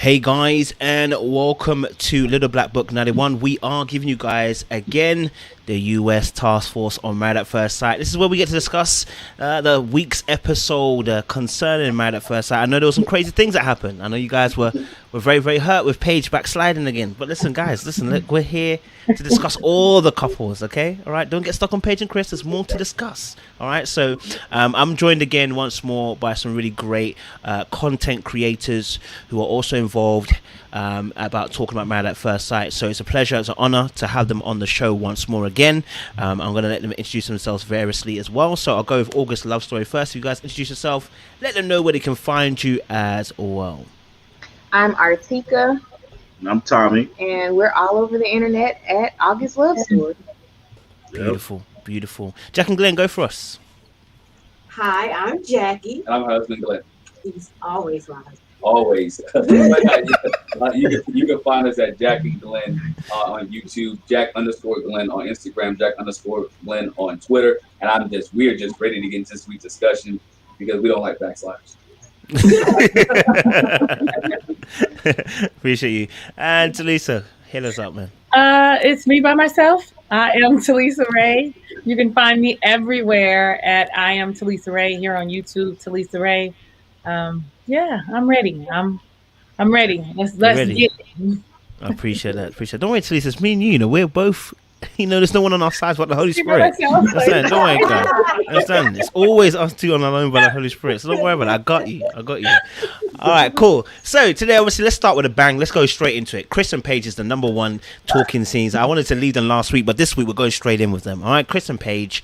Hey guys, and welcome to Little Black Book 91. We are giving you guys again the US Taskforce on Married at First Sight. This is where we get to discuss the week's episode concerning Married at First Sight. I know there were some crazy things that happened. I know you guys were very, very hurt with Paige backsliding again. But listen, guys, look, we're here to discuss all the couples, okay? All right, don't get stuck on Paige and Chris. There's more to discuss. All right, so I'm joined again once more by some really great content creators who are also involved about talking about Married at First Sight. So it's a pleasure, it's an honor to have them on the show once more again. I'm going to let them introduce themselves variously as well. So I'll go with August Love Story first. You guys introduce yourself. Let them know where they can find you as well. I'm Artieka. I'm Tommy. And we're all over the internet at August Love Story. Beautiful, beautiful. Jack and Glenn, go for us. Hi, I'm Jackie. And I'm her husband, Glenn. He's always lying. Always. you can find us at Jack and Glenn on YouTube, Jack_Glenn on Instagram, Jack_Glenn on Twitter. And we're just ready to get into this week's discussion because we don't like backsliders. Appreciate you. And Talisa, hit us up, man. It's me by myself. I am Talisa Ray. You can find me everywhere at I am Talisa Ray here on YouTube, Talisa Ray. Yeah, I'm ready. I'm ready. Let's ready. Get it. I appreciate that. Don't worry, Talisa. It's me and you. We're both. There's no one on our side but the Holy Spirit. Understand? Don't worry, guys. Understand? It's always us two on our own by the Holy Spirit. So don't worry about it. I got you. All right, cool. So today, obviously, let's start with a bang. Let's go straight into it. Chris and Paige is the number one talking scenes. I wanted to leave them last week, but this week we're going straight in with them. All right, Chris and Paige.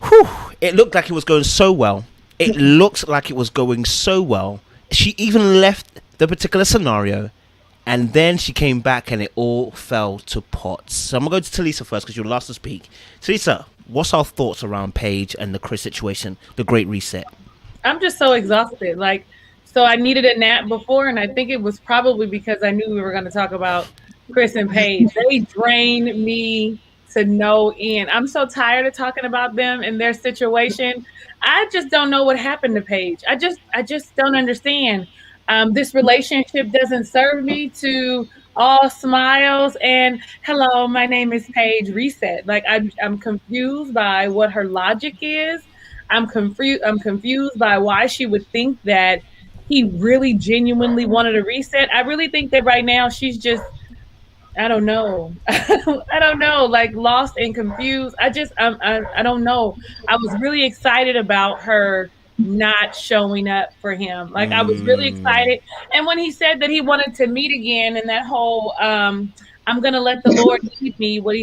Whew, it looked like it was going so well. She even left the particular scenario, and then she came back and it all fell to pots. So I'm going to go to Talisa first because you're last to speak. Talisa, what's our thoughts around Paige and the Chris situation, the Great Reset? I'm just so exhausted. So I needed a nap before, and I think it was probably because I knew we were going to talk about Chris and Paige. They drained me to no end. I'm so tired of talking about them and their situation. I just don't know what happened to Paige. I just don't understand. This relationship doesn't serve me. To all smiles and hello, my name is Paige. Reset. I'm confused by what her logic is. I'm confused by why she would think that he really genuinely wanted a reset. I really think that right now she's just, I don't know. I don't know, lost and confused. I don't know. I was really excited about her not showing up for him. I was really excited. And when he said that he wanted to meet again and that whole, I'm going to let the Lord lead me when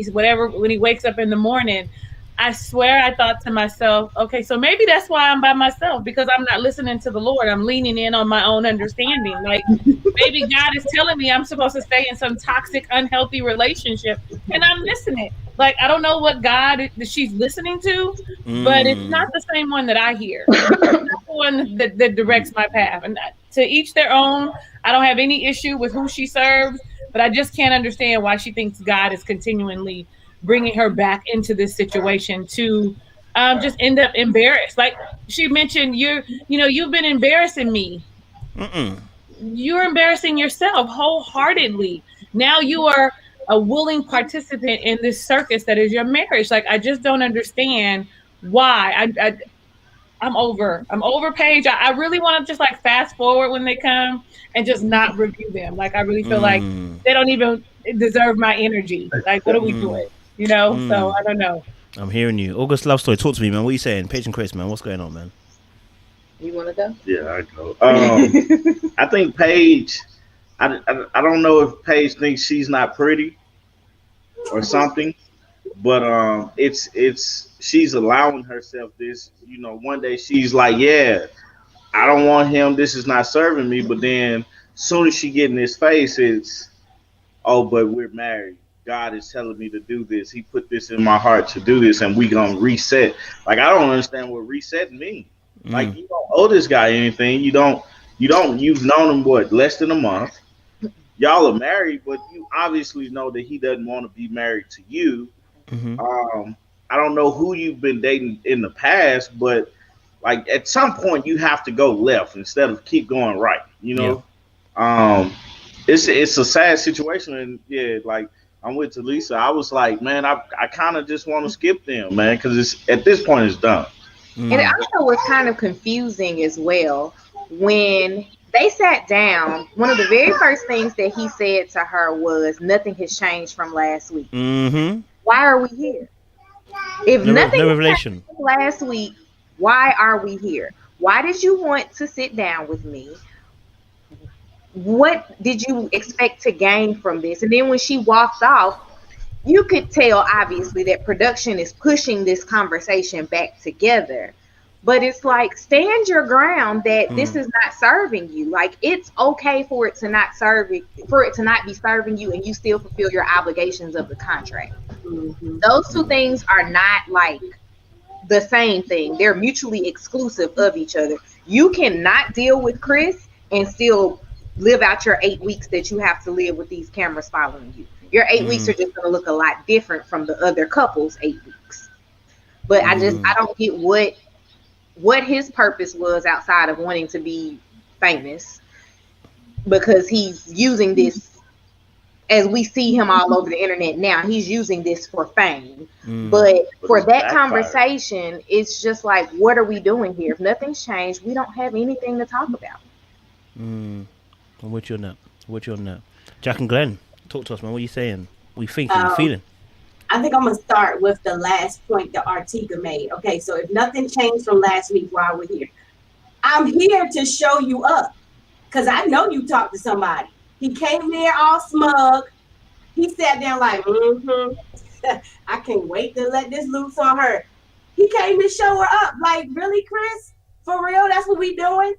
he wakes up in the morning, I swear I thought to myself, okay, so maybe that's why I'm by myself, because I'm not listening to the Lord. I'm leaning in on my own understanding. Maybe God is telling me I'm supposed to stay in some toxic, unhealthy relationship, and I'm missing it. I don't know what God she's listening to, but it's not the same one that I hear. It's not the one that directs my path. And to each their own. I don't have any issue with who she serves, but I just can't understand why she thinks God is continually bringing her back into this situation to just end up embarrassed. She mentioned, you've been embarrassing me. You're embarrassing yourself wholeheartedly. Now you are a willing participant in this circus that is your marriage. I just don't understand why. I'm over Paige. I really want to just fast forward when they come and just not review them. I really feel like they don't even deserve my energy. What are we doing? So I don't know. I'm hearing you. August Love Story, talk to me, man. What are you saying? Paige and Chris, man, what's going on, man? You want to go? Yeah, I go. I think Paige, I don't know if Paige thinks she's not pretty or something, but she's allowing herself this. One day she's like, yeah, I don't want him. This is not serving me. But then as soon as she get in his face, it's, oh, but we're married. God is telling me to do this. He put this in my heart to do this, and we gonna reset. I don't understand what reset means. You don't owe this guy anything. You've known him less than a month. Y'all are married, but you obviously know that he doesn't want to be married to you. I don't know who you've been dating in the past, but at some point you have to go left instead of keep going right. Um, it's a sad situation, and yeah, like I'm with Talisa. I was like, man, I kind of just want to skip them, man, because it's at this point it's done. And it also was kind of confusing as well when they sat down. One of the very first things that he said to her was, "Nothing has changed from last week. Mm-hmm. Why are we here? If nothing No has revelation. changed from last week, why are we here? Why did you want to sit down with me? What did you expect to gain from this?" And then when she walked off, you could tell obviously that production is pushing this conversation back together. But it's like, stand your ground that this is not serving you. Like, it's okay for it to not serve it, for it to not be serving you, and you still fulfill your obligations of the contract. Those two things are not like the same thing. They're mutually exclusive of each other. You cannot deal with Chris and still live out your 8 weeks that you have to live with these cameras following you. Your 8 weeks are just going to look a lot different from the other couple's 8 weeks. But I don't get what his purpose was outside of wanting to be famous, because he's using this, as we see him all over the internet now, he's using this for fame. But for that conversation, it's just like, what are we doing here? If nothing's changed, we don't have anything to talk about. I'm with you on that. Jack and Glenn, talk to us, man. What are you saying? What are you thinking? What are you feeling? I think I'm going to start with the last point that Artieka made. Okay, so if nothing changed from last week while we're here, I'm here to show you up, because I know you talked to somebody. He came there all smug. He sat down like, I can't wait to let this loose on her. He came to show her up. Like, really, Chris? For real? That's what we doing?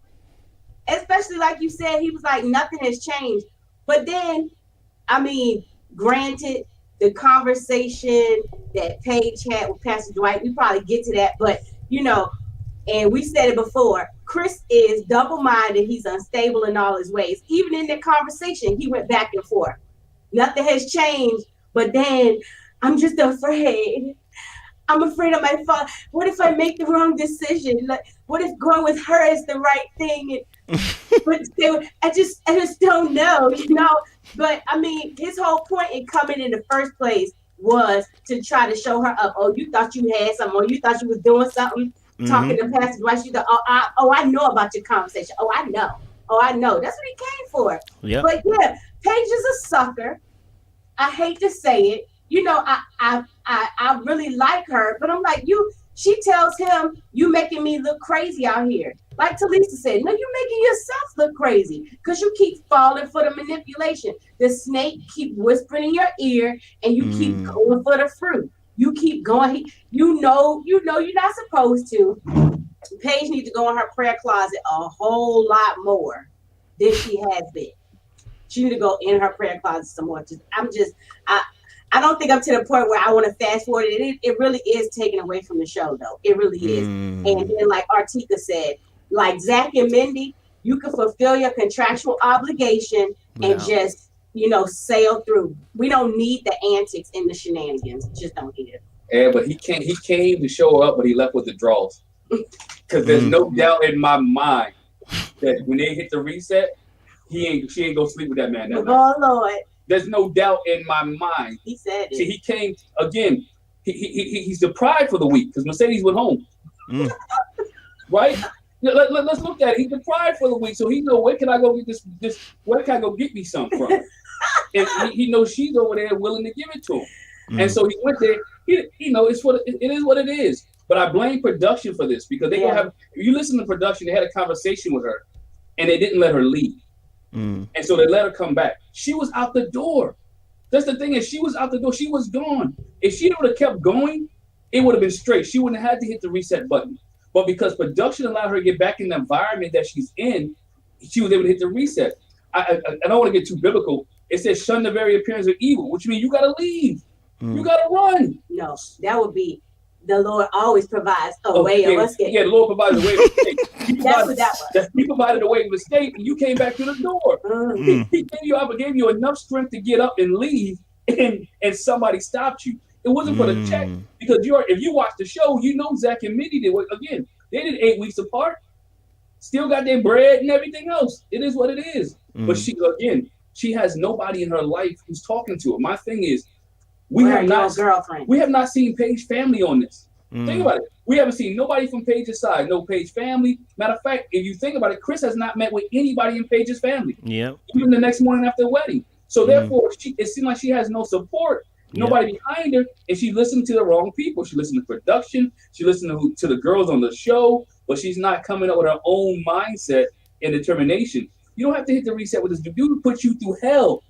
Especially like you said, he was like, nothing has changed. But then, I mean, granted, the conversation that Paige had with Pastor Dwight, we probably get to that, but you know, and we said it before, Chris is double-minded. He's unstable in all his ways. Even in that conversation, he went back and forth. Nothing has changed, but then I'm just afraid. I'm afraid I might fall. What if I make the wrong decision? Like, what if going with her is the right thing? But I just don't know, you know. But I mean, his whole point in coming in the first place was to try to show her up. Oh, you thought you had something, or you thought you was doing something, talking to Pastor Dwight. You thought, I know about your conversation. Oh, I know. That's what he came for. Yeah. But yeah, Paige is a sucker. I hate to say it. You know, I really like her, but I'm like, she tells him, you making me look crazy out here. Like Talisa said, no, you're making yourself look crazy because you keep falling for the manipulation. The snake keep whispering in your ear, and you keep going for the fruit. You keep going. You know you're not supposed to. Paige needs to go in her prayer closet a whole lot more than she has been. She needs to go in her prayer closet some more. I don't think I'm to the point where I want to fast forward it. It really is taken away from the show, though. It really is. And then, like Artieka said, like Zach and Mindy, you can fulfill your contractual obligation and just, sail through. We don't need the antics and the shenanigans. Just don't need it. Yeah, but he came to show up, but he left with the draws. Because there's no doubt in my mind that when they hit the reset, she ain't gonna sleep with that man. Oh Lord. There's no doubt in my mind. He said it. See, he came again. He's deprived for the week because Mercedes went home. Right? Let's look at it. He's deprived for the week, so he know where can I go get this? Where can I go get me something from? And he knows she's over there willing to give it to him. And so he went there. It is what it is. But I blame production for this because they gonna have. If you listen to production, they had a conversation with her, and they didn't let her leave. And so they let her come back. She was out the door. That's the thing, is she was out the door. She was gone. If she would have kept going, it would have been straight. She wouldn't have had to hit the reset button. But because production allowed her to get back in the environment that she's in, she was able to hit the reset. I don't want to get too biblical. It says shun the very appearance of evil, which means you got to leave. You got to run. No, that would be the Lord always provides a way of escape. Yeah, the Lord provides a way of escape. That's what that was. He provided a way of escape, and you came back to the door. He gave you enough strength to get up and leave, and somebody stopped you. It wasn't for the check, because if you watch the show, you know Zach and Mindy did. Again, they did 8 weeks apart. still got their bread and everything else. It is what it is. But she has nobody in her life who's talking to her. My thing is, we have not seen Paige family on this. Think about it. We haven't seen nobody from Paige's side, no Paige family. Matter of fact, if you think about it, Chris has not met with anybody in Paige's family. Yeah. Even the next morning after the wedding. So therefore, it seems like she has no support, nobody behind her, and she listened to the wrong people. She listened to production. She listened to the girls on the show, but she's not coming up with her own mindset and determination. You don't have to hit the reset with this dude. Dude put you through hell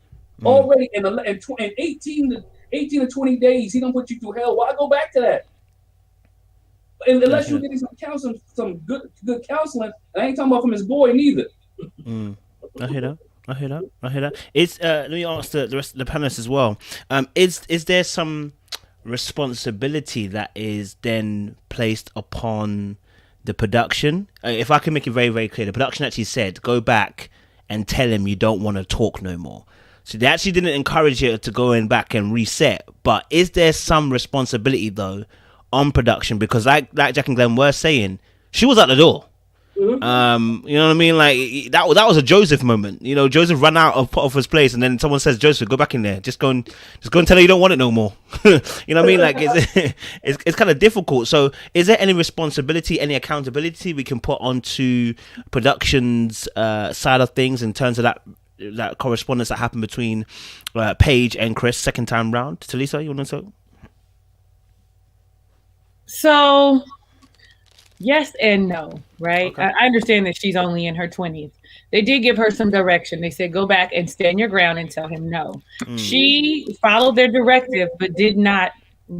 already in 18 to 20 days. He don't put you through hell. Why go back to that? Unless you're getting some good counseling. And I ain't talking about from his boy neither. I hear that. It's let me ask the rest of the panelists as well. Is there some responsibility that is then placed upon the production? If I can make it very, very clear, the production actually said, go back and tell him you don't want to talk no more. So they actually didn't encourage you to go in back and reset. But is there some responsibility though on production? Because like Jack and Glenn were saying, she was at the door. You know what I mean? Like that was a Joseph moment. You know, Joseph ran out of Potiphar's place, and then someone says, "Joseph, go back in there. Just go and tell her you don't want it no more." You know what I mean? Like it's kind of difficult. So, is there any responsibility, any accountability we can put onto production's side of things in terms of that correspondence that happened between Paige and Chris second time round? Talisa, you want to talk? So. Yes and no, right? Okay. I understand that she's only in her 20s. They did give her some direction. They said, go back and stand your ground and tell him no. She followed their directive, but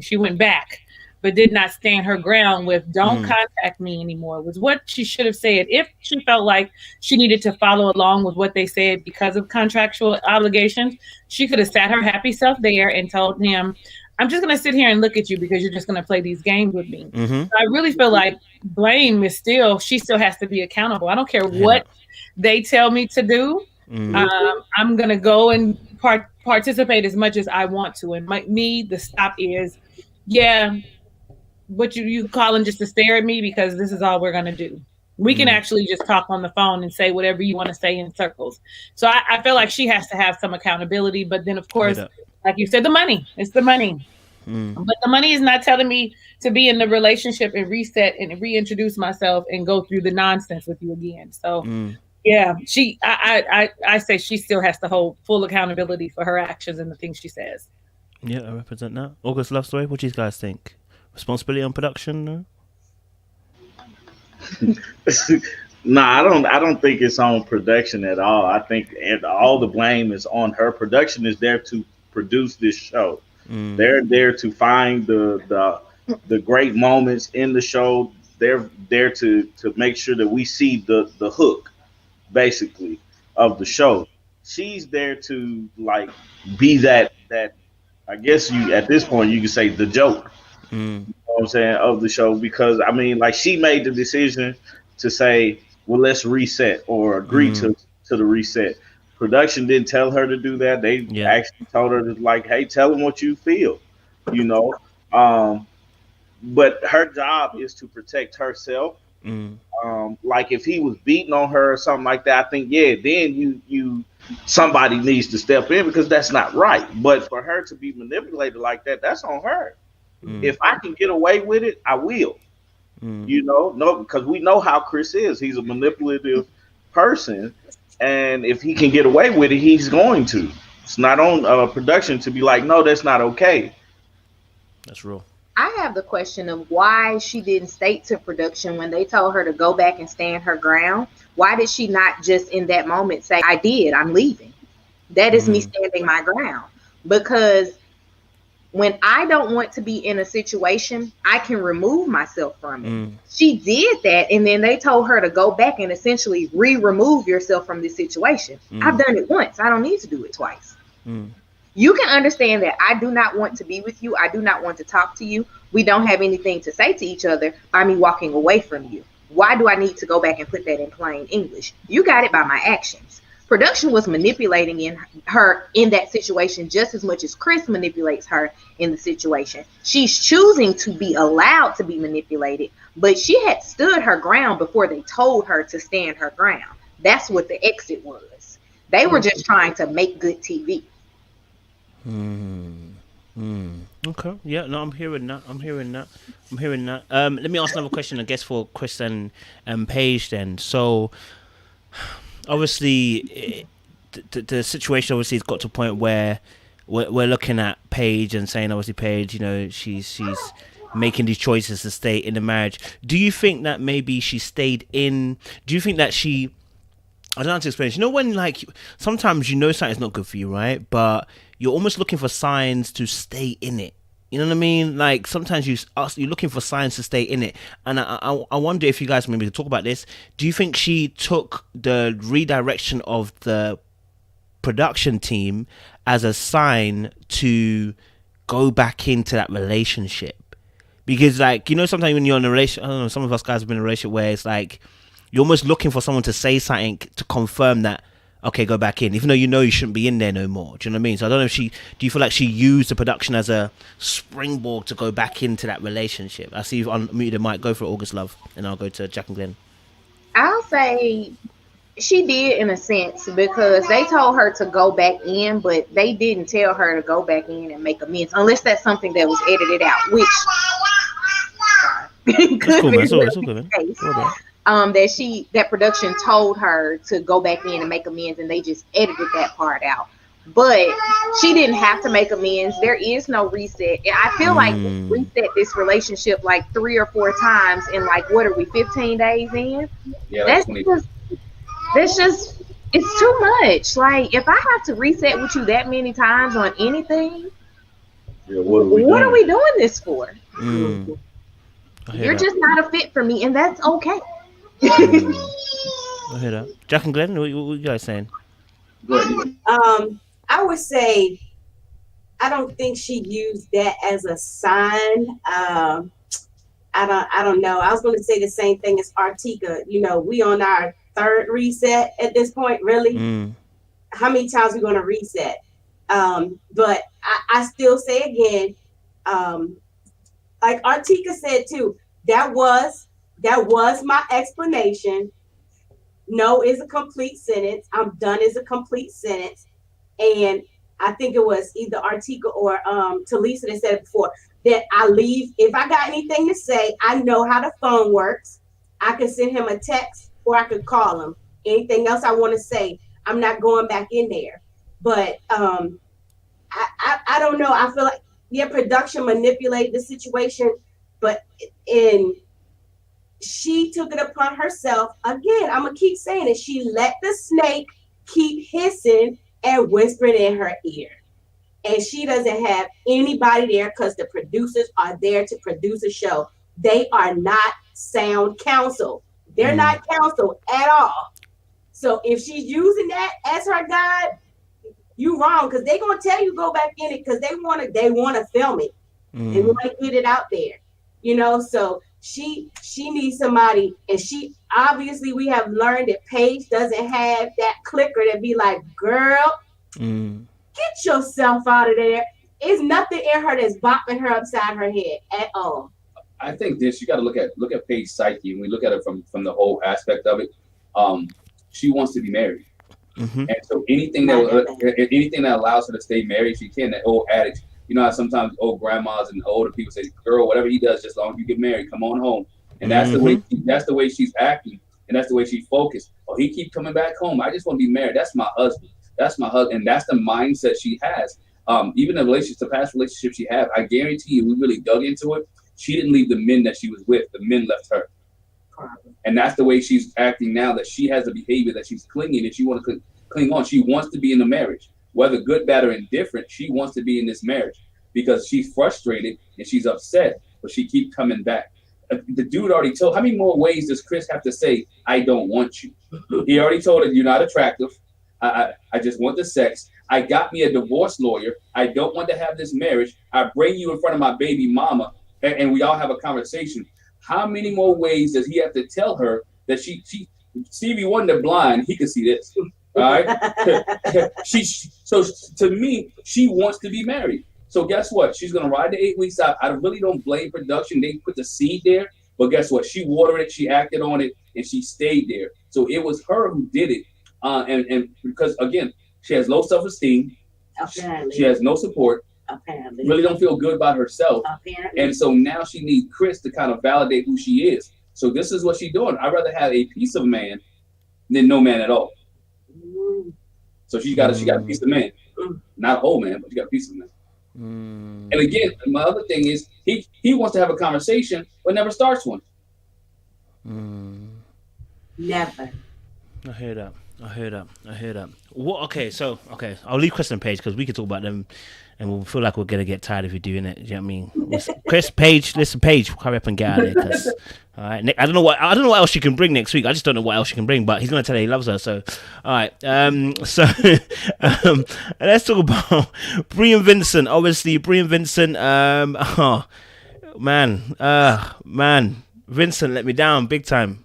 she went back, but did not stand her ground with don't contact me anymore, was what she should have said. If she felt like she needed to follow along with what they said because of contractual obligations, she could have sat her happy self there and told him, I'm just going to sit here and look at you because you're just going to play these games with me. So I really feel like blame is she still has to be accountable. I don't care what they tell me to do. I'm going to go and participate as much as I want to. And the stop is, what you calling just to stare at me because this is all we're going to do. We can actually just talk on the phone and say whatever you want to say in circles. So I feel like she has to have some accountability. But then, of course, like you said, the money. It's the money. But the money is not telling me to be in the relationship and reset and reintroduce myself and go through the nonsense with you again. So, I say she still has to hold full accountability for her actions and the things she says. Yeah, I represent that. August Love Story, what do you guys think? Responsibility on production? No? I don't think it's on production at all. I think all the blame is on her. Production is there to produce this show. They're there to find the great moments in the show. They're there to make sure that we see the hook, basically, of the show. She's there to like be that I guess you at this point you can say the joke. You know what I'm saying, of the show, because I mean, like, she made the decision to say, well, let's reset or agree to the reset. Production didn't tell her to do that. They actually told her to, like, hey, tell them what you feel, you know. But her job is to protect herself. Like if he was beating on her or something like that, I think then you somebody needs to step in, because that's not right. But for her to be manipulated like that, that's on her. If I can get away with it, I will. You know, because we know how Chris is. He's a manipulative person, and if he can get away with it, he's going to. It's not on production to be like, no, that's not okay. That's real. I have the question of why she didn't state to production when they told her to go back and stand her ground. Why did she not just in that moment say, I'm leaving. That is me standing my ground. Because when I don't want to be in a situation, I can remove myself from it. She did that, and then they told her to go back and essentially remove yourself from this situation. I've done it once. I don't need to do it twice. You can understand that I do not want to be with you. I do not want to talk to you. We don't have anything to say to each other by me walking away from you. Why do I need to go back and put that in plain English? You got it by my actions. Production was manipulating her in that situation just as much as Chris manipulates her in the situation. She's choosing to be allowed to be manipulated But she had stood her ground before they told her to stand her ground. That's what the exit was. They were just trying to make good TV. Okay. Yeah. No, I'm hearing that. Let me ask another question, I guess, for Chris and Paige. Then, so obviously, the situation obviously has got to a point where we're looking at Paige and saying, obviously, Paige, you know, she's making these choices to stay in the marriage. Do you think that maybe she stayed in? Do you think that she? I don't know how to explain it. You know when, like, sometimes you know something's not good for you, right? But you're almost looking for signs to stay in it. You know what I mean? Like, sometimes you're looking for signs to stay in it. And I wonder if you guys maybe could talk about this. Do you think she took the redirection of the production team as a sign to go back into that relationship? Because, like, you know, sometimes when you're in a relationship, I don't know, some of us guys have been in a relationship where it's like, you're almost looking for someone to say something to confirm that, okay, go back in, even though you know you shouldn't be in there no more. Do you know what I mean? So I don't know if do you feel like she used the production as a springboard to go back into that relationship? I see you've unmuted the mic. Go for it, August Love, and I'll go to Jack and Glenn. I'll say she did in a sense, because they told her to go back in, but they didn't tell her to go back in and make amends, unless that's something that was edited out, which That's cool, man. It's all good, man. That production told her to go back in and make amends, and they just edited that part out. But she didn't have to make amends. There is no reset. I feel like we reset this relationship like 3 or 4 times in, like, what are we, 15 days in? Yeah, that's just it's too much. Like, if I have to reset with you that many times on anything, what are we doing this for? You're just not a fit for me, and that's okay. I hear that. Jack and Glenn, what you guys saying? I would say I don't think she used that as a sign. I don't know. I was going to say the same thing as Artieka. You know, we on our 3rd reset at this point, really. How many times are we going to reset? But I still say again, like Artieka said too, that was my explanation. No is a complete sentence. I'm done is a complete sentence. And I think it was either Artieka or Talisa that said it before, that I leave. If I got anything to say, I know how the phone works. I could send him a text or I could call him. Anything else I want to say, I'm not going back in there. But I don't know. I feel like, yeah, production manipulated the situation, but she took it upon herself. Again, I'm going to keep saying it. She let the snake keep hissing and whispering in her ear. And she doesn't have anybody there because the producers are there to produce a show. They are not sound counsel. They're not counsel at all. So if she's using that as her guide, you wrong, because they're going to tell you go back in it because they want to film it. They want to get it out there. You know, so she needs somebody, and she obviously, we have learned that Paige doesn't have that clicker to be like, girl, get yourself out of there. It's nothing in her that's bopping her upside her head at all. I think this, you got to look at Paige's psyche, and we look at it from the whole aspect of it. She wants to be married, and so anything that allows her to stay married, she can. That old adage. You know how sometimes old grandmas and older people say, girl, whatever he does, just as long as you get married, come on home. And that's the way she's acting, and that's the way she's focused. Oh, he keep coming back home. I just want to be married. That's my husband. And that's the mindset she has. Even the past relationship she had, I guarantee you, we really dug into it. She didn't leave the men that she was with. The men left her. And that's the way she's acting now, that she has a behavior that she's clinging, and she wants to cling on. She wants to be in the marriage. Whether good, bad, or indifferent, she wants to be in this marriage because she's frustrated and she's upset, but she keeps coming back. The dude already told, how many more ways does Chris have to say, I don't want you? He already told her, you're not attractive. I just want the sex. I got me a divorce lawyer. I don't want to have this marriage. I bring you in front of my baby mama, and we all have a conversation. How many more ways does he have to tell her that Stevie Wonder blind, he could see this. All right. So to me, she wants to be married. So guess what? She's gonna ride the 8 weeks out. I really don't blame production. They put the seed there. But guess what? She watered it, she acted on it, and she stayed there. So it was her who did it. And because, again, she has low self-esteem. Apparently. She has no support. Apparently. Really don't feel good about herself. Apparently. And so now she needs Chris to kind of validate who she is. So this is what she's doing. I'd rather have a piece of man than no man at all. So she got a piece of man. Not a whole man, but she got a piece of man. And again, my other thing is he wants to have a conversation, but never starts one. Never. I hear that. What? Okay, I'll leave Chris and Paige because we could talk about them, and we'll feel like we're gonna get tired if we do it. You know what I mean? Chris, Paige, listen, Paige, hurry up and get out of there. Cause, all right, I don't know what else she can bring next week. I just don't know what else she can bring, but he's gonna tell her he loves her. So, all right. Let's talk about Brie and Vincent. Obviously, Brie and Vincent. Man, Vincent let me down big time.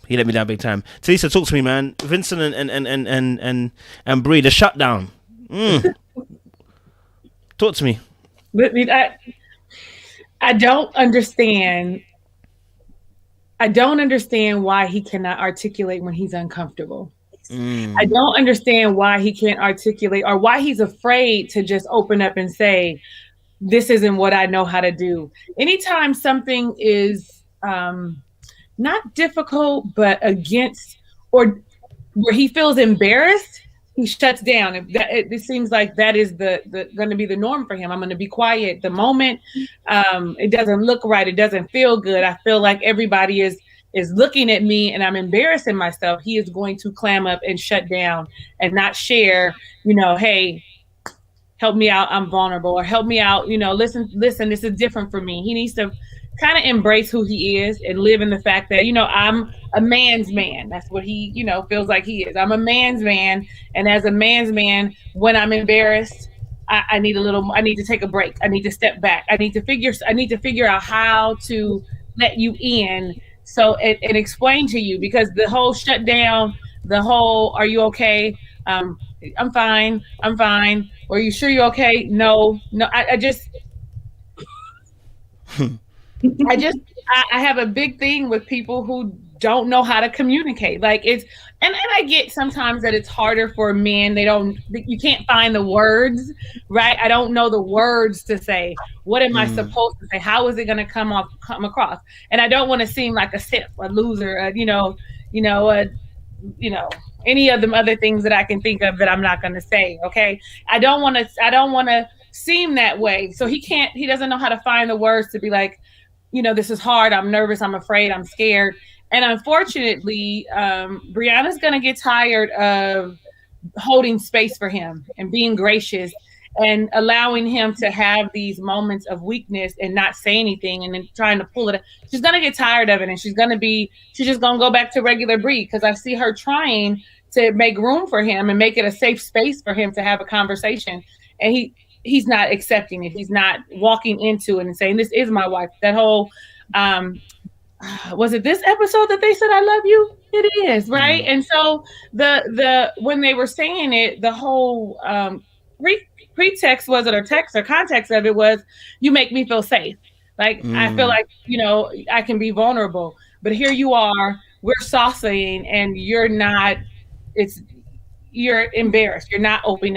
He let me down big time. Talisa, talk to me, man. Vincent and Brie, the shutdown. Talk to me. I don't understand. I don't understand why he cannot articulate when he's uncomfortable. I don't understand why he can't articulate or why he's afraid to just open up and say, this isn't what I know how to do. Anytime something is not difficult, but against or where he feels embarrassed, he shuts down. It seems like that is the going to be the norm for him. I'm going to be quiet. The moment it doesn't look right, it doesn't feel good, I feel like everybody is looking at me and I'm embarrassing myself, he is going to clam up and shut down and not share, hey, help me out, I'm vulnerable, or help me out, listen, this is different for me. He needs to kind of embrace who he is and live in the fact that, I'm a man's man. That's what he, feels like he is. I'm a man's man. And as a man's man, when I'm embarrassed, I need to take a break. I need to step back. I need to figure out how to let you in. So, and explain to you, because the whole shutdown, the whole, are you okay? I'm fine. Are you sure you're okay? No, I have a big thing with people who don't know how to communicate. Like and I get sometimes that it's harder for men. You can't find the words, right? I don't know the words to say. What am I supposed to say? How is it going to come across? And I don't want to seem like a simp, a loser, any of them other things that I can think of that I'm not going to say. Okay. I don't want to seem that way. So he doesn't know how to find the words to be like, this is hard. I'm nervous. I'm afraid. I'm scared. And unfortunately, Brianna's going to get tired of holding space for him and being gracious and allowing him to have these moments of weakness and not say anything and then trying to pull it. She's going to get tired of it. And she's just going to go back to regular Brie, because I see her trying to make room for him and make it a safe space for him to have a conversation. And he's not accepting it. He's not walking into it and saying, this is my wife. That whole, was it this episode that they said, I love you? It is, right? And so when they were saying it, the whole pretext was it, or text or context of it was, you make me feel safe. Like, I feel like, I can be vulnerable, but here you are, we're saucing and you're not, you're embarrassed. You're not opening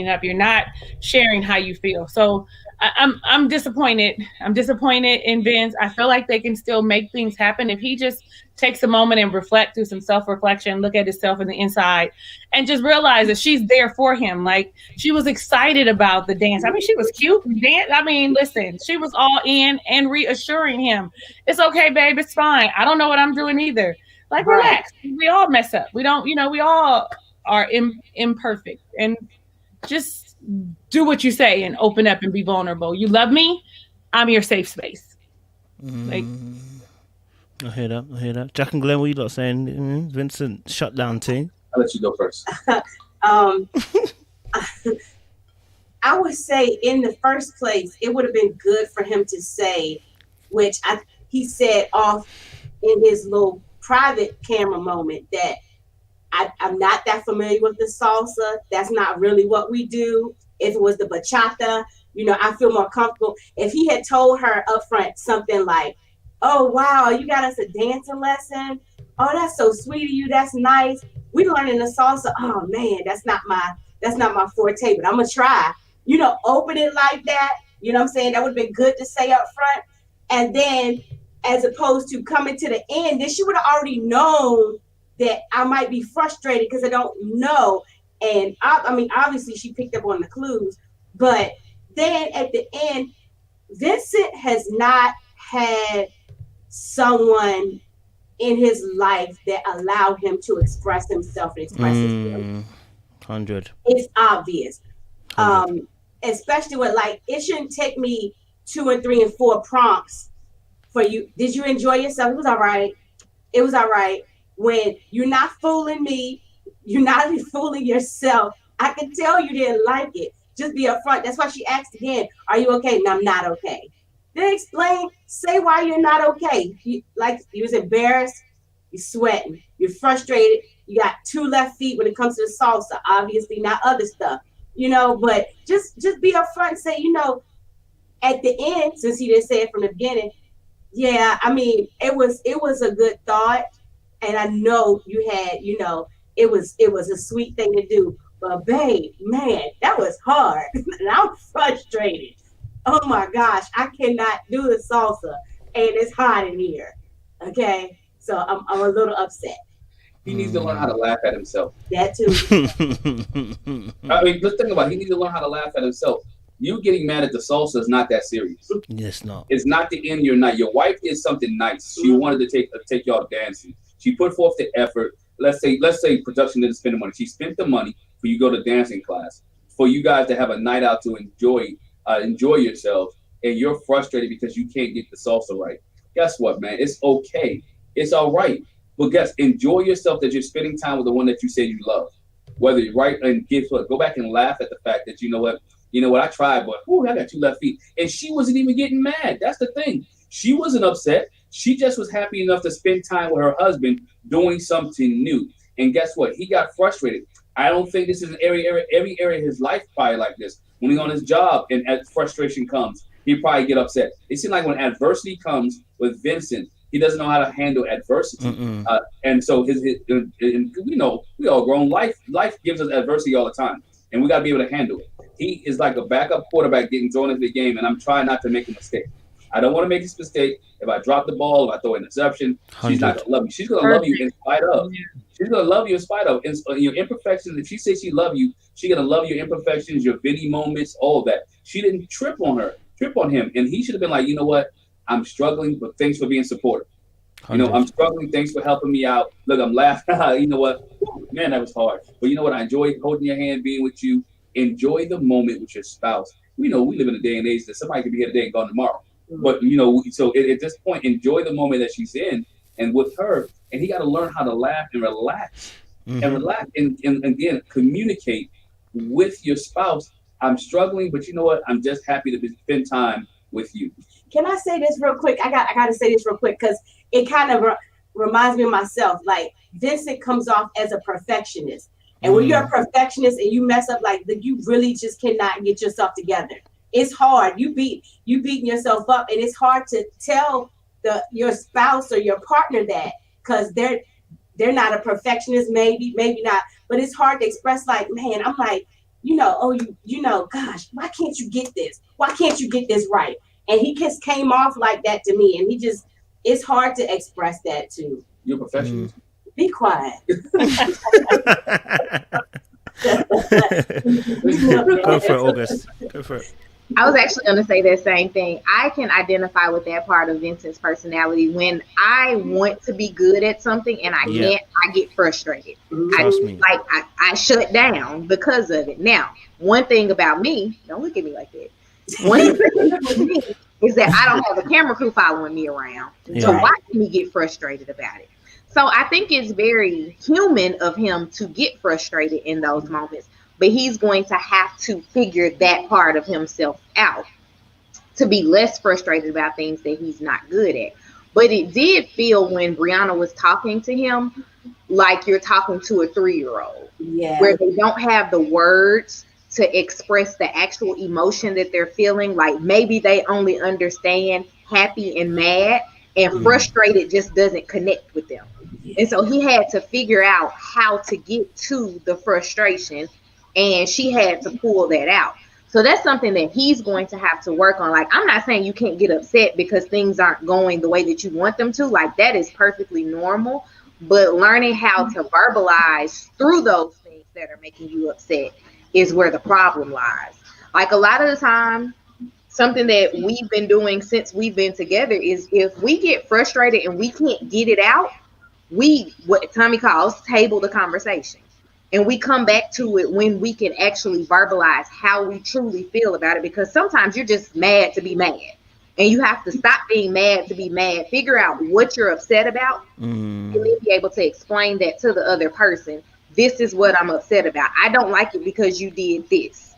up. You're not sharing how you feel. So I'm disappointed. I'm disappointed in Vince. I feel like they can still make things happen if he just takes a moment and do some self-reflection, look at himself in the inside, and just realize that she's there for him. Like, she was excited about the dance. I mean, she was cute. Listen, she was all in and reassuring him, it's okay, babe. It's fine. I don't know what I'm doing either. Like, relax. We all mess up. We don't, we all are imperfect, and just do what you say and open up and be vulnerable. You love me, I'm your safe space. Like, I hear that. Jack and Glenn, what you lot saying? Vincent shutdown thing. I'll let you go first. I would say in the first place, it would have been good for him to say, which he said off in his little private camera moment, that I'm not that familiar with the salsa. That's not really what we do. If it was the bachata, I feel more comfortable. If he had told her up front something like, oh, wow, you got us a dancing lesson. Oh, that's so sweet of you. That's nice. We learning the salsa. Oh man, that's not my forte, but I'm gonna try. Open it like that. You know what I'm saying? That would have been good to say up front. And then as opposed to coming to the end, then she would have already known that I might be frustrated because I don't know. And I mean, obviously she picked up on the clues, but then at the end, Vincent has not had someone in his life that allowed him to express himself and express his feelings. 100. It's obvious. 100. Especially with it shouldn't take me 2 and 3 and 4 prompts for you. Did you enjoy yourself? It was all right. It was all right. When you're not fooling me, you're not fooling yourself. I can tell you didn't like it. Just be upfront. That's why she asked again, are you okay? No, I'm not okay. Then explain, say why you're not okay. You was embarrassed, you're sweating, you're frustrated, you got 2 left feet when it comes to the salsa, obviously not other stuff, but just be upfront and say, at the end, since he didn't say it from the beginning, yeah, I mean, it was a good thought. And I know you had, it was a sweet thing to do, but babe, man, that was hard. And I'm frustrated. Oh my gosh, I cannot do the salsa and it's hot in here. Okay. So I'm a little upset. He needs to learn how to laugh at himself. That too. I mean, let's think about it. He needs to learn how to laugh at himself. You getting mad at the salsa is not that serious. It's not. It's not the end of your night. Your wife did something nice. She wanted to take y'all dancing. She put forth the effort. Let's say production didn't spend the money. She spent the money for you to go to dancing class, for you guys to have a night out to enjoy yourselves, and you're frustrated because you can't get the salsa right. Guess what, man? It's okay. It's all right. But enjoy yourself that you're spending time with the one that you said you love. Whether you're right, and go back and laugh at the fact that you know what, I tried, but I got 2 left feet. And she wasn't even getting mad. That's the thing. She wasn't upset. She just was happy enough to spend time with her husband doing something new. And guess what? He got frustrated. I don't think this is every area of his life probably like this. When he's on his job and as frustration comes, he'd probably get upset. It seems like when adversity comes with Vincent, he doesn't know how to handle adversity. And so we all grown. Life gives us adversity all the time, and we got to be able to handle it. He is like a backup quarterback getting thrown into the game, and I'm trying not to make a mistake. I don't want to make this mistake. If I drop the ball, if I throw an interception, 100. she's not going to love me. She's going to love you in spite of. She's going to love you in spite of your imperfections. If she says she loves you, she's going to love your imperfections, your bitty moments, all of that. She didn't trip on him. And he should have been like, you know what? I'm struggling, but thanks for being supportive. 100. I'm struggling. Thanks for helping me out. Look, I'm laughing. You know what? Man, that was hard. But you know what? I enjoy holding your hand, being with you. Enjoy the moment with your spouse. We live in a day and age that somebody could be here today and gone tomorrow. But so at this point, enjoy the moment that she's in and with her. And he got to learn how to laugh and relax, and relax, and again communicate with your spouse. I'm struggling, but you know what? I'm just happy to spend time with you. Can I say this real quick? I got to say this real quick because it kind of reminds me of myself. Like Vincent comes off as a perfectionist, and when you're a perfectionist and you mess up like that, you really just cannot get yourself together. It's hard. You beating yourself up, and it's hard to tell your spouse or your partner that because they're not a perfectionist, maybe not, but it's hard to express like, man, I'm like, gosh, why can't you get this? Why can't you get this right? And he just came off like that to me, and it's hard to express that too. You're a perfectionist. Be quiet. Go for it, August. Go for it. I was actually going to say that same thing. I can identify with that part of Vincent's personality. When I want to be good at something and I can't, I get frustrated. I shut down because of it. Now, one thing about me, don't look at me like that. One thing about me is that I don't have a camera crew following me around to watch me get frustrated about it. So I think it's very human of him to get frustrated in those moments. But he's going to have to figure that part of himself out to be less frustrated about things that he's not good at. But it did feel when Brianna was talking to him like you're talking to a 3-year-old, where they don't have the words to express the actual emotion that they're feeling. Like maybe they only understand happy and mad, and frustrated just doesn't connect with them. And so he had to figure out how to get to the frustration, and she had to pull that out. So that's something that he's going to have to work on. Like, I'm not saying you can't get upset because things aren't going the way that you want them to. Like, that is perfectly normal. But learning how to verbalize through those things that are making you upset is where the problem lies. Like, a lot of the time, something that we've been doing since we've been together is if we get frustrated and we can't get it out, what Tommy calls table the conversation. And we come back to it when we can actually verbalize how we truly feel about it. Because sometimes you're just mad to be mad. And you have to stop being mad to be mad. Figure out what you're upset about. And then be able to explain that to the other person. This is what I'm upset about. I don't like it because you did this.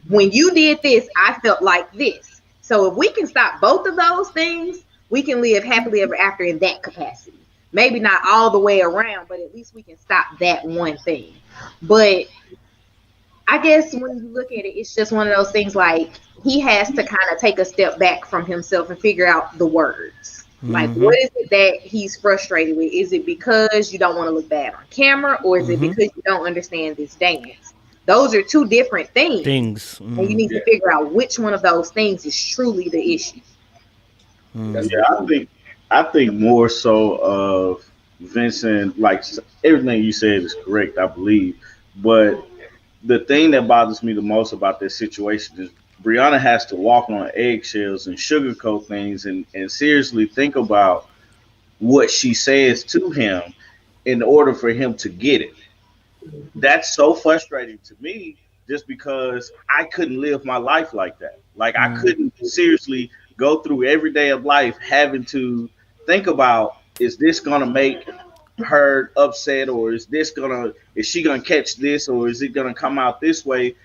When you did this, I felt like this. So if we can stop both of those things, we can live happily ever after in that capacity. Maybe not all the way around, but at least we can stop that one thing. But I guess when you look at it, it's just one of those things like he has to kind of take a step back from himself and figure out the words. Like, what is it that he's frustrated with? Is it because you don't want to look bad on camera, or is it because you don't understand this dance? Those are two different things. And you need to figure out which one of those things is truly the issue. Yeah, I think more so of Vincent, like everything you said is correct, I believe. But the thing that bothers me the most about this situation is Brianna has to walk on eggshells and sugarcoat things and seriously think about what she says to him in order for him to get it. That's so frustrating to me just because I couldn't live my life like that. Like I couldn't seriously go through every day of life having to think about, is this gonna make her upset, or is she gonna catch this, or is it gonna come out this way,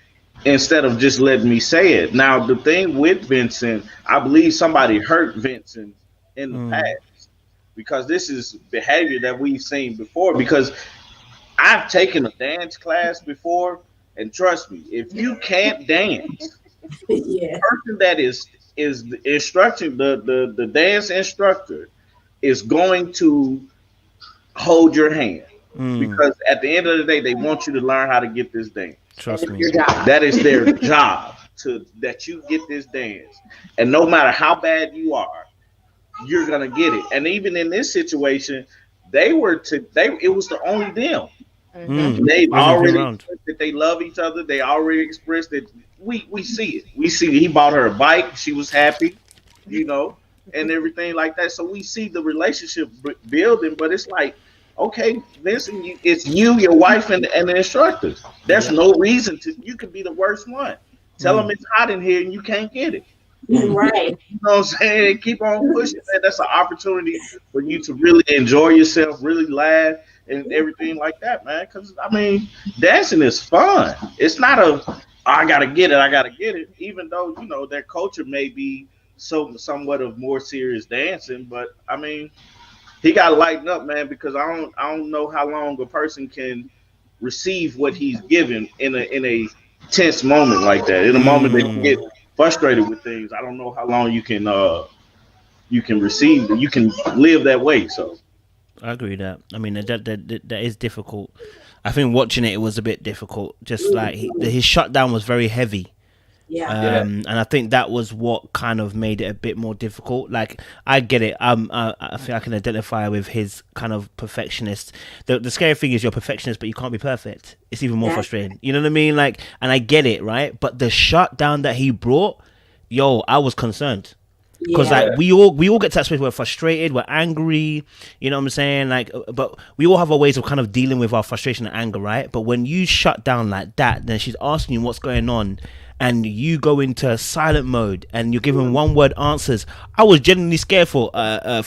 instead of just letting me say it. Now the thing with Vincent, I believe somebody hurt Vincent in the past, because this is behavior that we've seen before, because I've taken a dance class before, and trust me, if you can't dance, the person that is the instructor, the dance instructor is going to hold your hand, because at the end of the day, they want you to learn how to get this dance. Trust me. That is their job, that you get this dance. And no matter how bad you are, you're gonna get it. And even in this situation, it was the only them. They've already expressed that they love each other. They already expressed that we see it. We see he bought her a bike. She was happy, and everything like that. So we see the relationship building, but it's like, okay, Vincent, it's you, your wife, and the instructors. There's no reason you could be the worst one. Tell them it's hot in here and you can't get it. Right. You know what I'm saying? Keep on pushing, man. That's an opportunity for you to really enjoy yourself, really laugh, and everything like that, man. Because, dancing is fun. It's not I got to get it. Even though, their culture may be somewhat of more serious dancing, but, he got to lighten up, man, because I don't know how long a person can receive what he's given in a tense moment like that. In a moment that you get frustrated with things, I don't know how long you can receive, you can live that way. So I agree with that. That is difficult. I think watching it was a bit difficult. Just like his shutdown was very heavy. And I think that was what kind of made it a bit more difficult. Like, I get it. I think I can identify with his kind of perfectionist. The scary thing is you're a perfectionist, but you can't be perfect. It's even more frustrating. You know what I mean? Like, and I get it, right? But the shutdown that he brought, I was concerned. Because like we all get to that space where we're frustrated, we're angry, you know what I'm saying? Like, but we all have our ways of kind of dealing with our frustration and anger, right? But when you shut down like that, then she's asking you what's going on, and you go into silent mode and you're giving one word answers. I was genuinely scared for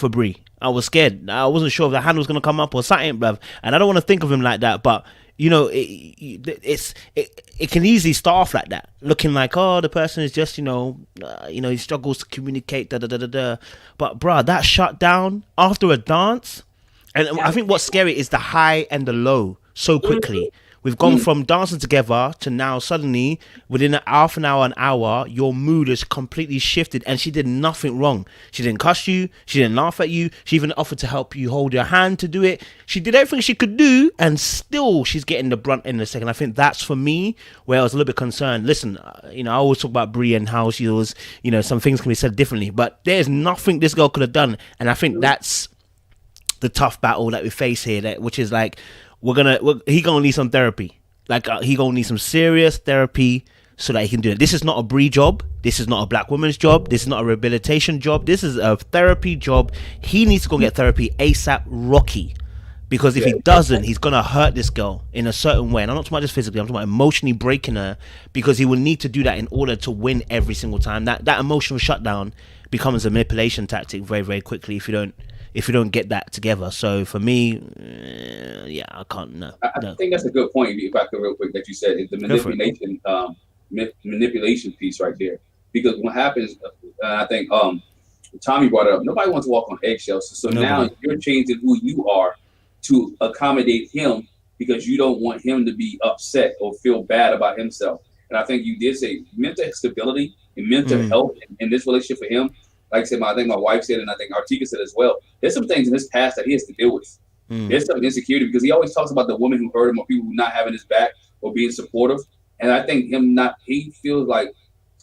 Brie. I was scared. I wasn't sure if the hand was gonna come up or something, bruv. And I don't want to think of him like that, but it can easily start off like that, looking like, the person is just he struggles to communicate, But bruh, that shut down after a dance, and I think what's scary is the high and the low so quickly. We've gone from dancing together to now suddenly within half an hour, your mood has completely shifted, and she did nothing wrong. She didn't cuss you. She didn't laugh at you. She even offered to help you hold your hand to do it. She did everything she could do, and still she's getting the brunt in a second. I think that's for me where I was a little bit concerned. Listen, I always talk about Brie and how she was, some things can be said differently, but there's nothing this girl could have done, and I think that's the tough battle that we face here, which is like, he gonna need some therapy. Like he gonna need some serious therapy so that he can do it. This is not a Brie job. This is not a black woman's job. This is not a rehabilitation job. This is a therapy job. He needs to go get therapy ASAP Rocky. Because if he doesn't, he's gonna hurt this girl in a certain way. And I'm not talking about just physically, I'm talking about emotionally breaking her, because he will need to do that in order to win every single time. That emotional shutdown becomes a manipulation tactic very, very quickly if you don't get that together. So for me, I can't. No. I think that's a good point. If I could real quick, that you said is the manipulation piece right there. Because what happens, I think Tommy brought it up. Nobody wants to walk on eggshells. So now you're changing who you are to accommodate him because you don't want him to be upset or feel bad about himself. And I think you did say mental stability and mental health in this relationship for him. Like I said, I think my wife said, and I think Artieka said as well, there's some things in his past that he has to deal with. There's some insecurity because he always talks about the woman who hurt him or people who not having his back or being supportive. And I think he feels like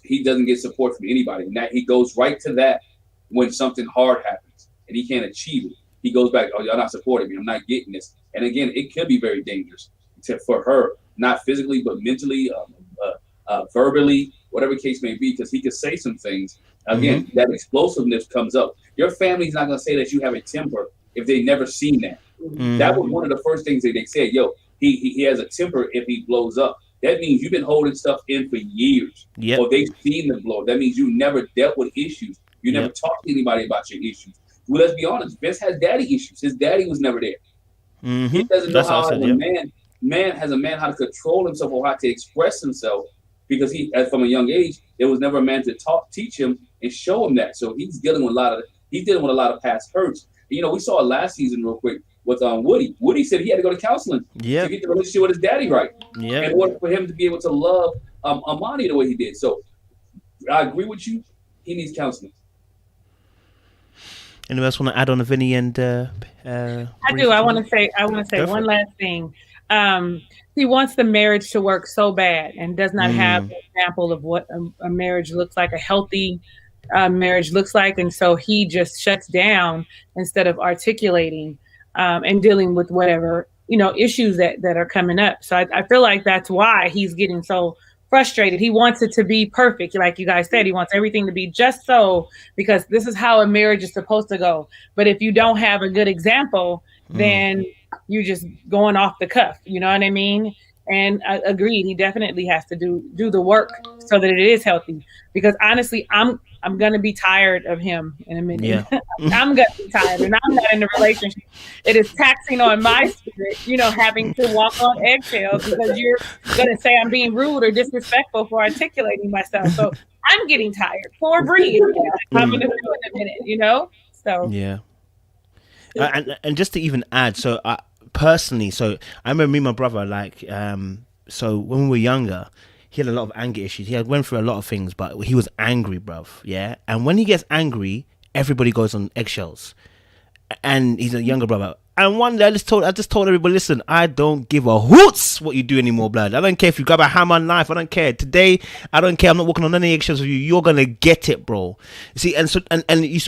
he doesn't get support from anybody. And that he goes right to that when something hard happens and he can't achieve it. He goes back, oh, y'all not supporting me. I'm not getting this. And again, it could be very dangerous for her, not physically, but mentally, verbally, whatever case may be, because he could say some things. Again, that explosiveness comes up. Your family's not going to say that you have a temper if they never seen that. That was one of the first things that they said, yo, he has a temper if he blows up. That means you've been holding stuff in for years. Or they've seen the blow. That means you never dealt with issues. You never talked to anybody about your issues. Well, let's be honest. Vince has daddy issues. His daddy was never there. He doesn't know how a man how to control himself or how to express himself, because from a young age, there was never a man to teach him and show him that. So he's dealing with a lot of past hurts. We saw it last season real quick with Woody. Woody said he had to go to counseling to get the relationship with his daddy right. In order for him to be able to love Amani the way he did. So I agree with you. He needs counseling. Anyone else want to add on to Vinny and I do. I want to say one last thing. He wants the marriage to work so bad and does not have an example of what a marriage looks like, a healthy marriage looks like. And so he just shuts down instead of articulating and dealing with whatever, issues that are coming up. So I feel like that's why he's getting so frustrated. He wants it to be perfect. Like you guys said, he wants everything to be just so, because this is how a marriage is supposed to go. But if you don't have a good example, then you're just going off the cuff. You know what I mean? And I agreed. He definitely has to do the work so that it is healthy. Because honestly, I'm gonna be tired of him in a minute. Yeah. I'm gonna be tired, and I'm not in a relationship. It is taxing on my spirit, having to walk on eggshells because you're gonna say I'm being rude or disrespectful for articulating myself. So I'm getting tired. Poor Bree, I'm gonna do in a minute, So yeah. And just to even add, so personally, so I remember me and my brother, so when we were younger, he had a lot of anger issues. He went through a lot of things, but he was angry, bruv. Yeah. And when he gets angry, everybody goes on eggshells. And he's a younger brother. And one day I just told everybody, listen, I don't give a hoots what you do anymore, blood. I don't care if you grab a hammer and knife. I don't care. Today, I don't care. I'm not walking on any eggshells with you. You're gonna get it, bro. You see, and so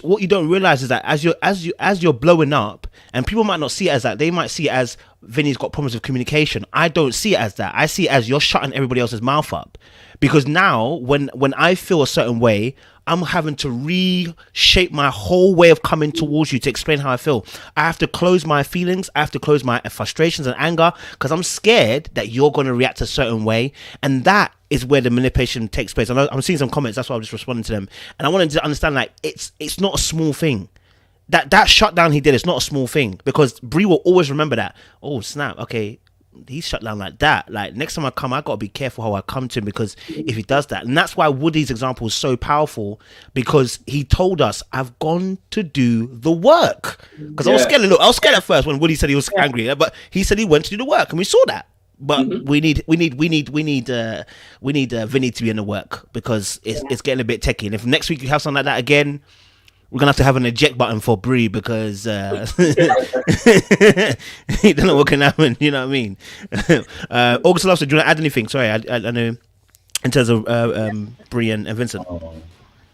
what you don't realize is that as you're blowing up, and people might not see it as that. They might see it as Vinny's got problems with communication. I don't see it as that. I see it as you're shutting everybody else's mouth up. Because now, when I feel a certain way, I'm having to reshape my whole way of coming towards you to explain how I feel. I have to close my feelings. I have to close my frustrations and anger because I'm scared that you're going to react a certain way. And that is where the manipulation takes place. I'm seeing some comments. That's why I'm just responding to them. And I wanted to understand, it's not a small thing. That shutdown he did is not a small thing, because Bree will always remember that. Oh, snap. Okay. He's shut down like that. Like, next time I come, I got to be careful how I come to him, because if he does that, and that's why Woody's example is so powerful, because he told us, I've gone to do the work. Because I was scared at first when Woody said he was angry, but he said he went to do the work, and we saw that. But we need Vinny to be in the work because it's getting a bit techie. And if next week you have something like that again, we're gonna have to have an eject button for Bree because you don't know what can happen. You know what I mean? August Lovestory, do you want to add anything? Sorry, I know in terms of Bree and Vincent. No,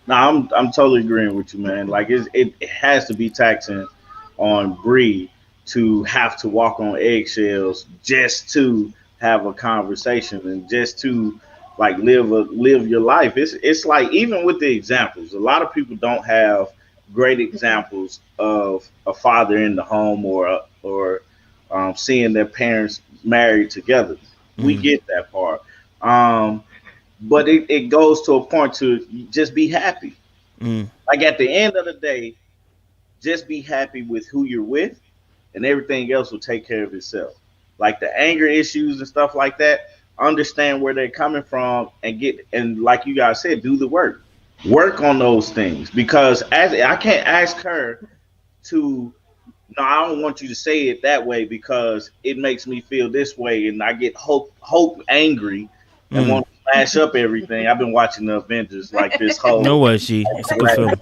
I'm totally agreeing with you, man. Like it has to be taxing on Bree to have to walk on eggshells just to have a conversation and just to like live your life. It's like even with the examples, a lot of people don't have great examples of a father in the home or seeing their parents married together. We get that part. But it goes to a point to just be happy. Like at the end of the day, just be happy with who you're with and everything else will take care of itself. Like the anger issues and stuff like that, understand where they're coming from and like you guys said, do the work. Work on those things because as I can't ask her to no, I don't want you to say it that way because it makes me feel this way and I get hope angry and want to smash up everything. I've been watching the Avengers like this whole No way, it's a good film.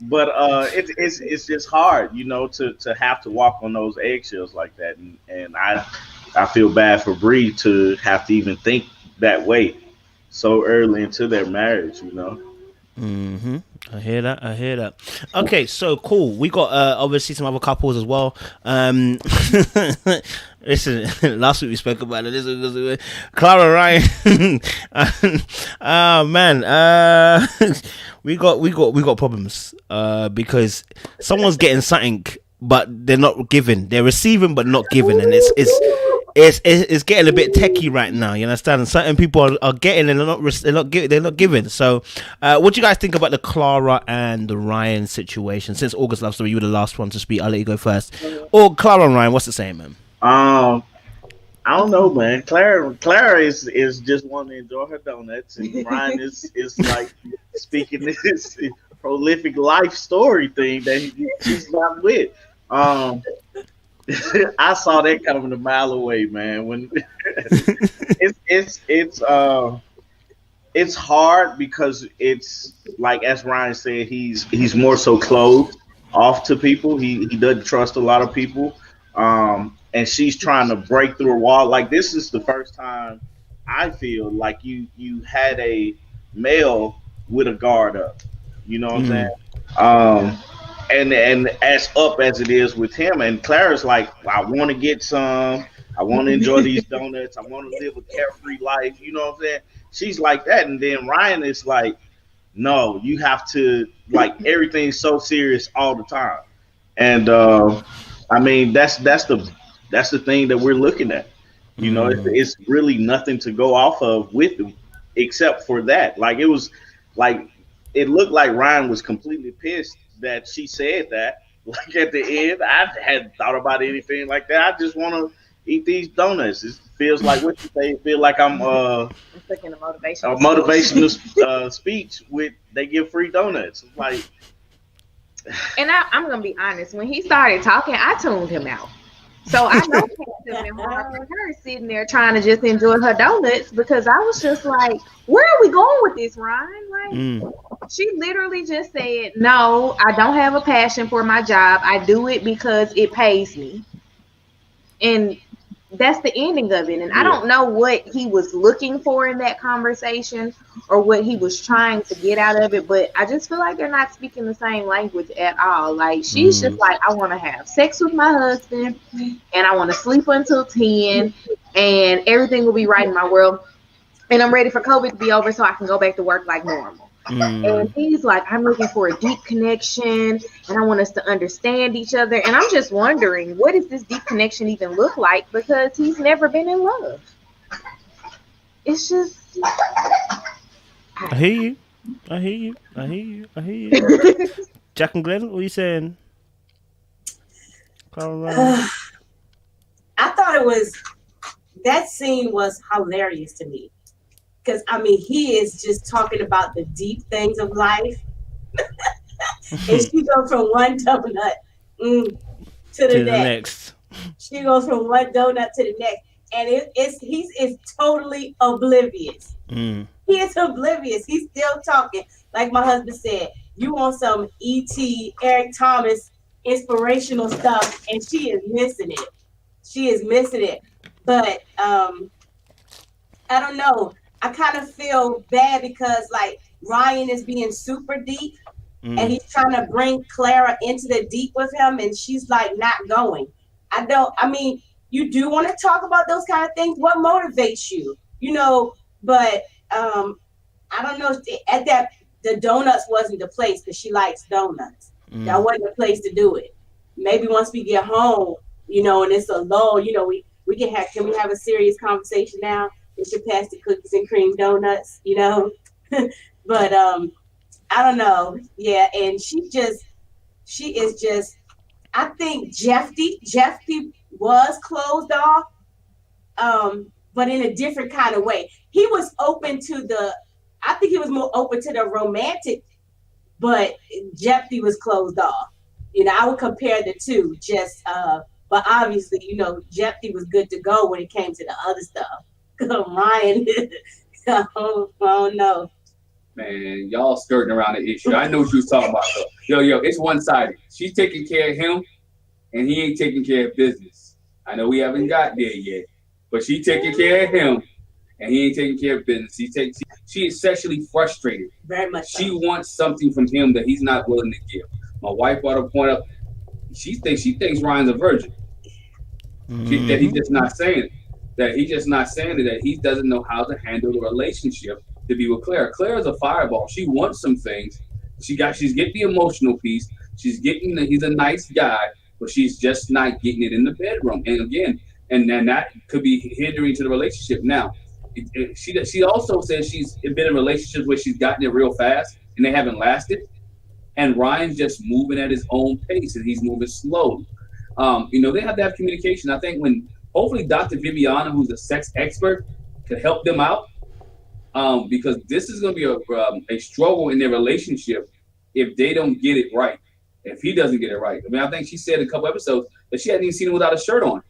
But it's just hard, you know, to have to walk on those eggshells like that, and I feel bad for Bree to have to even think that way so early into their marriage, you know. I hear that. Okay, so cool. We got obviously some other couples as well. Listen, last week we spoke about it. This was Clara Ryan. Man, we got problems because someone's getting something but they're not giving. They're receiving but not giving, and it's getting a bit techie right now. You understand? Certain people are getting and they're not giving. So, what do you guys think about the Clara and the Ryan situation? Since August Love Story, you were the last one to speak. I'll let you go first. Or Clara and Ryan, what's the same, man? I don't know, man. Clara is just wanting to enjoy her donuts, and Ryan is like speaking this prolific life story thing that he's not with. I saw that coming a mile away, man. When it's hard because it's like as Ryan said, he's more so closed off to people. He doesn't trust a lot of people. And she's trying to break through a wall. Like this is the first time I feel like you had a male with a guard up. You know what I'm saying? And as up as it is with him, and Clara's like, I want to get some. I want to enjoy these donuts. I want to live a carefree life. You know what I'm saying? She's like that, and then Ryan is like, no, you have to like everything's so serious all the time. And I mean that's the thing that we're looking at. You know, it's really nothing to go off of with them except for that. Like it was like it looked like Ryan was completely pissed that she said that. Like at the end, I hadn't thought about anything like that. I just want to eat these donuts. It feels like what you say. It feels like I'm taking a motivational speech with they give free donuts. It's like, and I'm gonna be honest. When he started talking, I tuned him out. So I know it had been hard for her sitting there trying to just enjoy her donuts because I was just like, where are we going with this, Ryan? Like, she literally just said, no, I don't have a passion for my job. I do it because it pays me. And that's the ending of it. And I don't know what he was looking for in that conversation or what he was trying to get out of it, but I just feel like they're not speaking the same language at all. Like she's just like, I want to have sex with my husband and I want to sleep until 10 and everything will be right in my world. And I'm ready for COVID to be over so I can go back to work like normal. And he's like, I'm looking for a deep connection and I want us to understand each other. And I'm just wondering, what does this deep connection even look like? Because he's never been in love. It's just... I hear you. Jack and Glenn, what are you saying? I thought that scene was hilarious to me. Because, I mean, he is just talking about the deep things of life. And she goes from one donut to the next. She goes from one donut to the next, and he's totally oblivious. He is oblivious. He's still talking. Like my husband said, you want some E.T. Eric Thomas inspirational stuff, and she is missing it. She is missing it. But I don't know. I kind of feel bad because like Ryan is being super deep, and he's trying to bring Clara into the deep with him, and she's like not going. I mean, you do want to talk about those kind of things. What motivates you? You know, but I don't know. At that, the donuts wasn't the place because she likes donuts. That wasn't the place to do it. Maybe once we get home, you know, and it's a lull, you know, we can we have a serious conversation now? We should pass the cookies and cream donuts, you know. But I don't know. Yeah, and she is just. I think Jeffy was closed off, but in a different kind of way. He was open to I think he was more open to the romantic, but Jeffy was closed off. You know, I would compare the two. But obviously, you know, Jeffy was good to go when it came to the other stuff. Ryan, oh no. Man, y'all skirting around the issue. I know what you was talking about, though. Yo, it's one-sided. She's taking care of him, and he ain't taking care of business. I know we haven't got there yet, but she taking care of him, and he ain't taking care of business. She is sexually frustrated. Very much so. She wants something from him that he's not willing to give. My wife brought a point up. She thinks Ryan's a virgin. That he's just not saying it. That he doesn't know how to handle the relationship to be with Claire. Claire's a fireball. She wants some things. She's getting the emotional piece. She's getting he's a nice guy, but she's just not getting it in the bedroom. And again, and that could be hindering to the relationship. Now, she also says she's been in relationships where she's gotten it real fast and they haven't lasted. And Ryan's just moving at his own pace and he's moving slowly. You know, they have to have communication. I think hopefully Dr. Viviana, who's a sex expert, could help them out. Because this is going to be a struggle in their relationship if they don't get it right. If he doesn't get it right. I mean, I think she said in a couple episodes that she hadn't even seen him without a shirt on.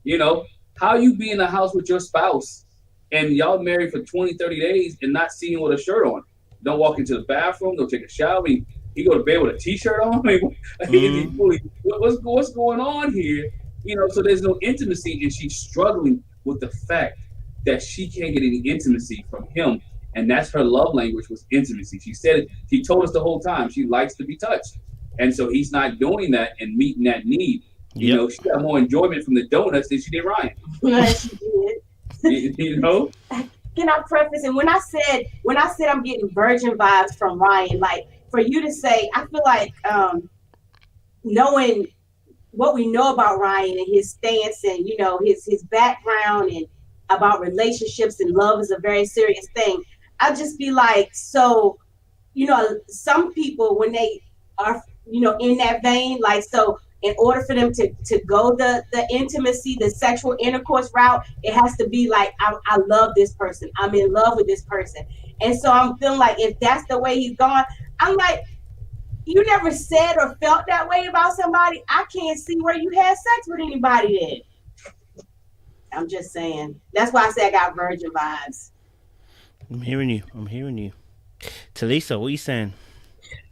You know, how you be in the house with your spouse and y'all married for 20, 30 days and not see him with a shirt on? Don't walk into the bathroom, don't take a shower. I mean, he go to bed with a t-shirt on. I mean, what's going on here? You know, so there's no intimacy, and she's struggling with the fact that she can't get any intimacy from him, and that's her love language was intimacy. She said it. She told us the whole time she likes to be touched, and so he's not doing that and meeting that need. You know, she got more enjoyment from the donuts than she did Ryan. Yes, she did. You know. Can I preface? And when I said I'm getting virgin vibes from Ryan, like for you to say, I feel like knowing what we know about Ryan and his stance and you know his background and about relationships and love is a very serious thing. I'd just be like, so, you know, some people when they are, you know, in that vein, like, so in order for them to go the intimacy, the sexual intercourse route, it has to be like, I love this person. I'm in love with this person. And so I'm feeling like if that's the way he's gone, I'm like, you never said or felt that way about somebody. I can't see where you had sex with anybody then. I'm just saying. That's why I say I got virgin vibes. I'm hearing you. Talisa, what are you saying?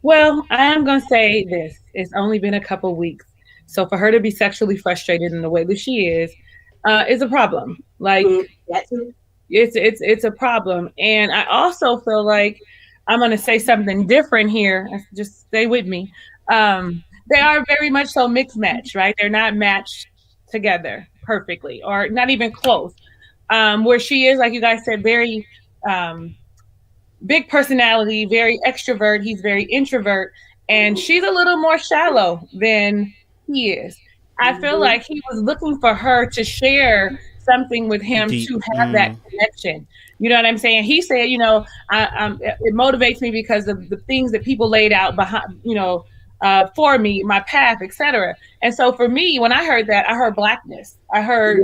Well, I am going to say this. It's only been a couple weeks. So for her to be sexually frustrated in the way that she is a problem. Like, it's a problem. And I also feel like I'm going to say something different here. Just stay with me. They are very much so mixed match, right? They're not matched together perfectly or not even close. Where she is, like you guys said, very big personality, very extrovert. He's very introvert. And she's a little more shallow than he is. I feel like he was looking for her to share something with him to have that connection. You know what I'm saying? He said, you know, it motivates me because of the things that people laid out behind, you know, for me, my path, etc. And so for me, when I heard that, I heard Blackness. I heard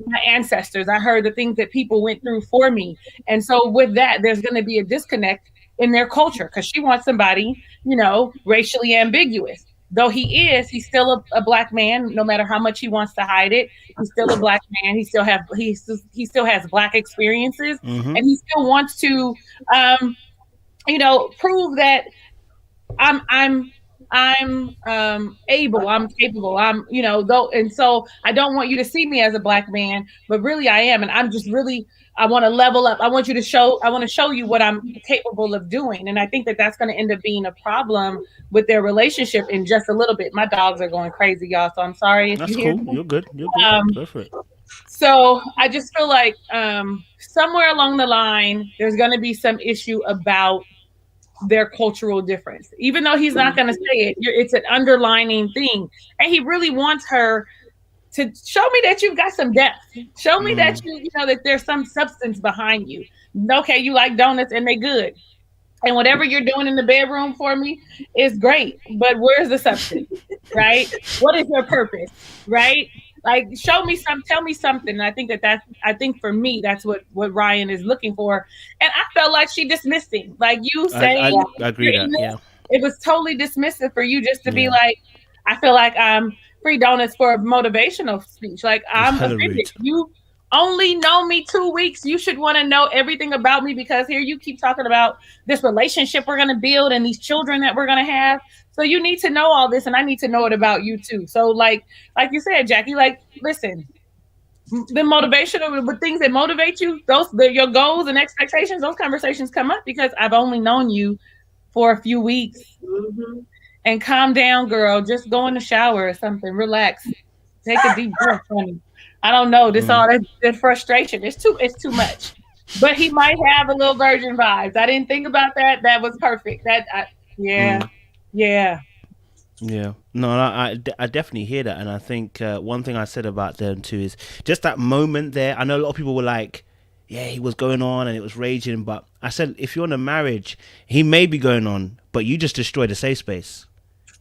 my ancestors. I heard the things that people went through for me. And so with that, there's going to be a disconnect in their culture because she wants somebody, you know, racially ambiguous. though he's still a black man. No matter how much he wants to hide it, he's still a black man. He still has black experiences, Mm-hmm. and he still wants to, prove that I'm able, I'm capable, though. And so I don't want you to see me as a black man, but really I am. And I'm just really, I want to level up. I want to show you what I'm capable of doing. And I think that that's going to end up being a problem with their relationship in just a little bit. My dogs are going crazy, y'all. So I'm sorry if That's you hear cool. them. You're good. You're good. Go for it. So I just feel like somewhere along the line, there's going to be some issue about their cultural difference, even though he's not going to say it. It's an underlining thing, and he really wants her to show me that you've got some depth. Show me that that there's some substance behind you. Okay, you like donuts and they good, and whatever you're doing in the bedroom for me is great, but where's the substance? Right? What is your purpose? Right? Like, tell me something. And I think I think for me, that's what Ryan is looking for. And I felt like she dismissed him. Like you saying, I agree that, yeah. It was totally dismissive for you just to be like, I feel like I'm free donuts for a motivational speech. Like, I'm offended. Rude. You only know me 2 weeks. You should want to know everything about me, because here you keep talking about this relationship we're going to build and these children that we're going to have. So you need to know all this, and I need to know it about you too. So like you said, Jackie, like, listen, the motivational, the things that motivate you, your goals and expectations, those conversations come up because I've only known you for a few weeks. Mm-hmm. And calm down, girl. Just go in the shower or something. Relax. Take a deep breath, honey. I don't know. This all that frustration. It's too much. But he might have a little virgin vibes. I didn't think about that. That was perfect. Yeah. No, I definitely hear that. And I think one thing I said about them too is just that moment there. I know a lot of people were like, yeah, he was going on and it was raging. But I said, if you're in a marriage, he may be going on, but you just destroyed a safe space.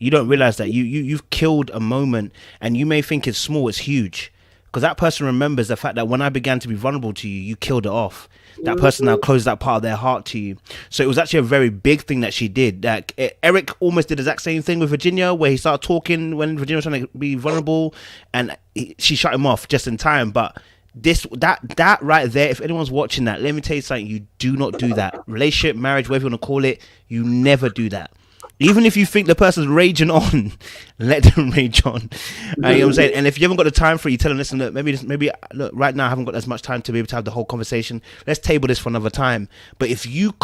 You don't realize that you've killed a moment, and you may think it's small, it's huge. Because that person remembers the fact that when I began to be vulnerable to you, you killed it off. That person now closed that part of their heart to you. So it was actually a very big thing that she did. Like, Eric almost did the exact same thing with Virginia, where he started talking when Virginia was trying to be vulnerable, and she shut him off just in time. But that right there, if anyone's watching that, let me tell you something: you do not do that. Relationship, marriage, whatever you want to call it, you never do that. Even if you think the person's raging on, let them rage on. You know what I'm saying? And if you haven't got the time for it, you tell them, listen, look, maybe look, right now I haven't got as much time to be able to have the whole conversation. Let's table this for another time. But if you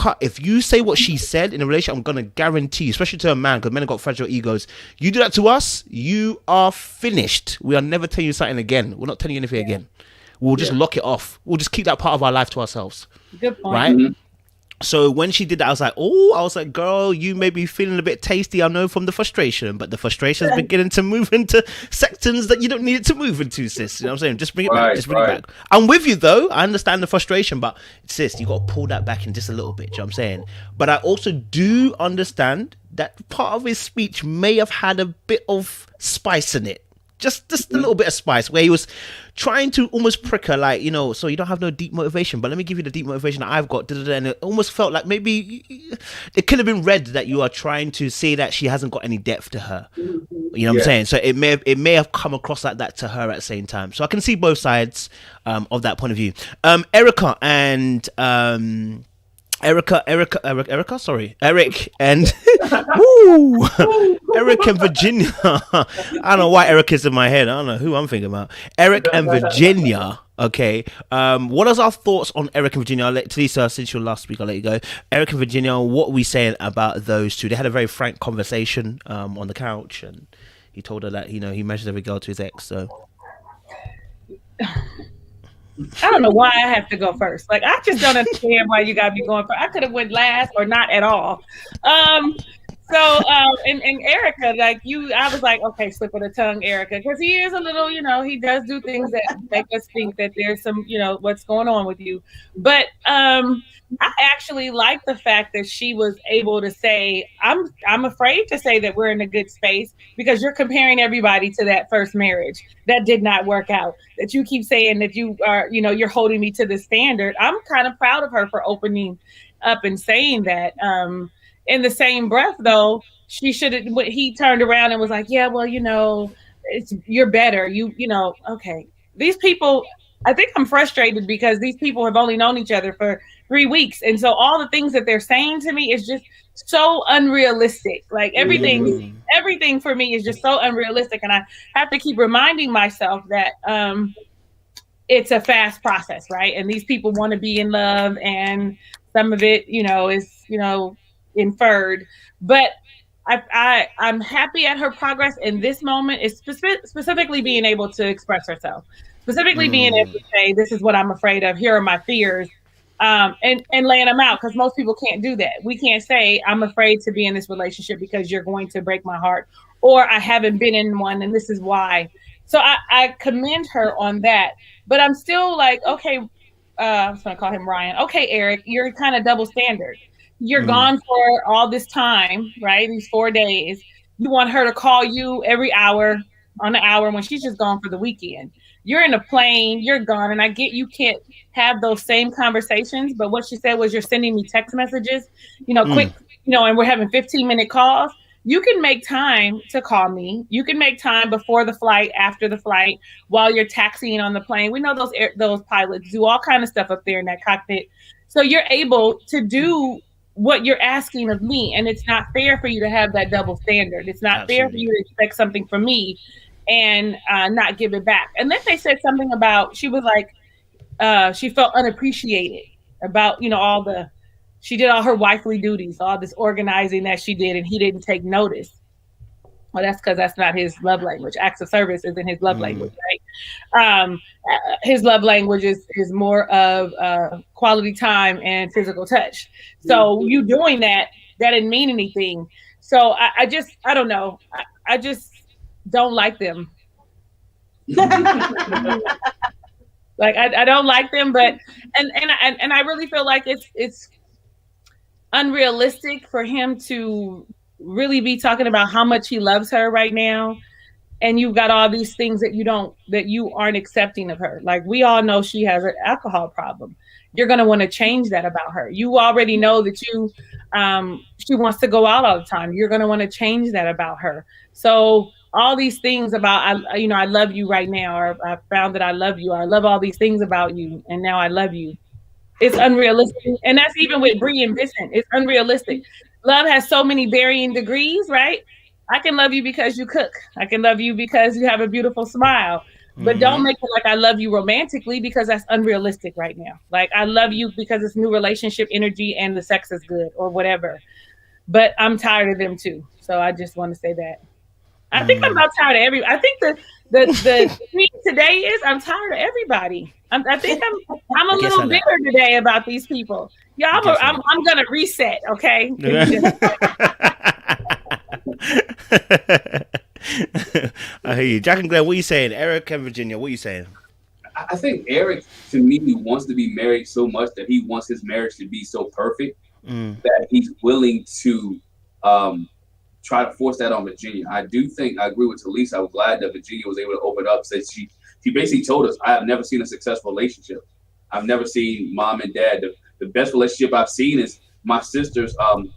say what she said in a relationship, I'm gonna guarantee you, especially to a man, because men have got fragile egos. You do that to us, you are finished. We are never telling you something again. We're not telling you anything again. We'll just lock it off. We'll just keep that part of our life to ourselves. Good point. Right? Mm-hmm. So when she did that, I was like, girl, you may be feeling a bit tasty, I know, from the frustration, but the frustration is beginning to move into sections that you don't need it to move into, sis. You know what I'm saying? Just bring it back. Just bring it back. I'm with you, though. I understand the frustration, but sis, you got to pull that back in just a little bit. You know what I'm saying? But I also do understand that part of his speech may have had a bit of spice in it. Just a little bit of spice, where he was trying to almost prick her, like, so you don't have no deep motivation, but let me give you the deep motivation that I've got. And it almost felt like maybe it could have been read that you are trying to say that she hasn't got any depth to her. You know what I'm saying? So it may have come across like that to her at the same time. So I can see both sides of that point of view. Artieka and Eric and Eric and Virginia. I don't know why Eric is in my head. I don't know who I'm thinking about. Eric and Virginia. Okay. What are our thoughts on Eric and Virginia? I'll let Talisa, since you're last week, I'll let you go. Eric and Virginia, what are we saying about those two? They had a very frank conversation on the couch, and he told her that he measures every girl to his ex. So I don't know why I have to go first. Like, I just don't understand why you gotta be going first. I could have went last or not at all. And Artieka, like I was like, okay, slip of the tongue, Artieka, because he is a little, he does do things that make us think that there's some, what's going on with you. But I actually like the fact that she was able to say, I'm afraid to say that we're in a good space, because you're comparing everybody to that first marriage that did not work out, that you keep saying that you are, you're holding me to the standard. I'm kind of proud of her for opening up and saying that. In the same breath, though, she should have. He turned around and was like, "Yeah, well, you're better. Okay." These people, I think I'm frustrated because these people have only known each other for 3 weeks, and so all the things that they're saying to me is just so unrealistic. Like everything for me is just so unrealistic, and I have to keep reminding myself that it's a fast process, right? And these people want to be in love, and some of it, is inferred, but I'm happy at her progress in this moment. Is specifically being able to express herself, specifically being able to say, "This is what I'm afraid of. Here are my fears," and laying them out, because most people can't do that. We can't say, "I'm afraid to be in this relationship because you're going to break my heart," or "I haven't been in one and this is why." So I commend her on that, but I'm still like, okay, I was going to call him Ryan. Okay, Eric, you're kind of double standard. You're gone for all this time, right? These 4 days. You want her to call you every hour on the hour when she's just gone for the weekend. You're in a plane, you're gone. And I get you can't have those same conversations, but what she said was, you're sending me text messages, quick, and we're having 15-minute calls. You can make time to call me. You can make time before the flight, after the flight, while you're taxiing on the plane. We know those pilots do all kind of stuff up there in that cockpit. So you're able to do what you're asking of me, and it's not fair for you to have that double standard. It's not fair for you to expect something from me and not give it back. And then they said something about, she was like, she felt unappreciated about, she did all her wifely duties, all this organizing that she did, and he didn't take notice. Well, that's because that's not his love language. Acts of service isn't his love language, right? His love language is more of quality time and physical touch. So you doing that didn't mean anything. So I don't know. I just don't like them. Like I don't like them, but and I really feel like it's unrealistic for him to really be talking about how much he loves her right now, and you've got all these things that you aren't accepting of her. Like, we all know she has an alcohol problem. You're going to want to change that about her. You already know that she wants to go out all the time. You're going to want to change that about her. So all these things about, I love you right now, or I found that I love you, or I love all these things about you, and now I love you. It's unrealistic. And that's even with Bree and Vincent. It's unrealistic. Love has so many varying degrees, right? I can love you because you cook. I can love you because you have a beautiful smile. But don't make it like I love you romantically, because that's unrealistic right now. Like, I love you because it's new relationship energy and the sex is good or whatever. But I'm tired of them too. So I just want to say that. I think I'm about tired of everybody. I think the theme today is I'm tired of everybody. I think I'm a little bitter today about these people. Yeah, I'm gonna reset. Okay. I hear you, Jack and Glenn. What are you saying, Eric and Virginia? What are you saying? I think Eric, to me, wants to be married so much that he wants his marriage to be so perfect that he's willing to try to force that on Virginia. I agree with Talisa. I was glad that Virginia was able to open up. Since she basically told us, I have never seen a successful relationship. I've never seen mom and dad. The best relationship I've seen is my sister's and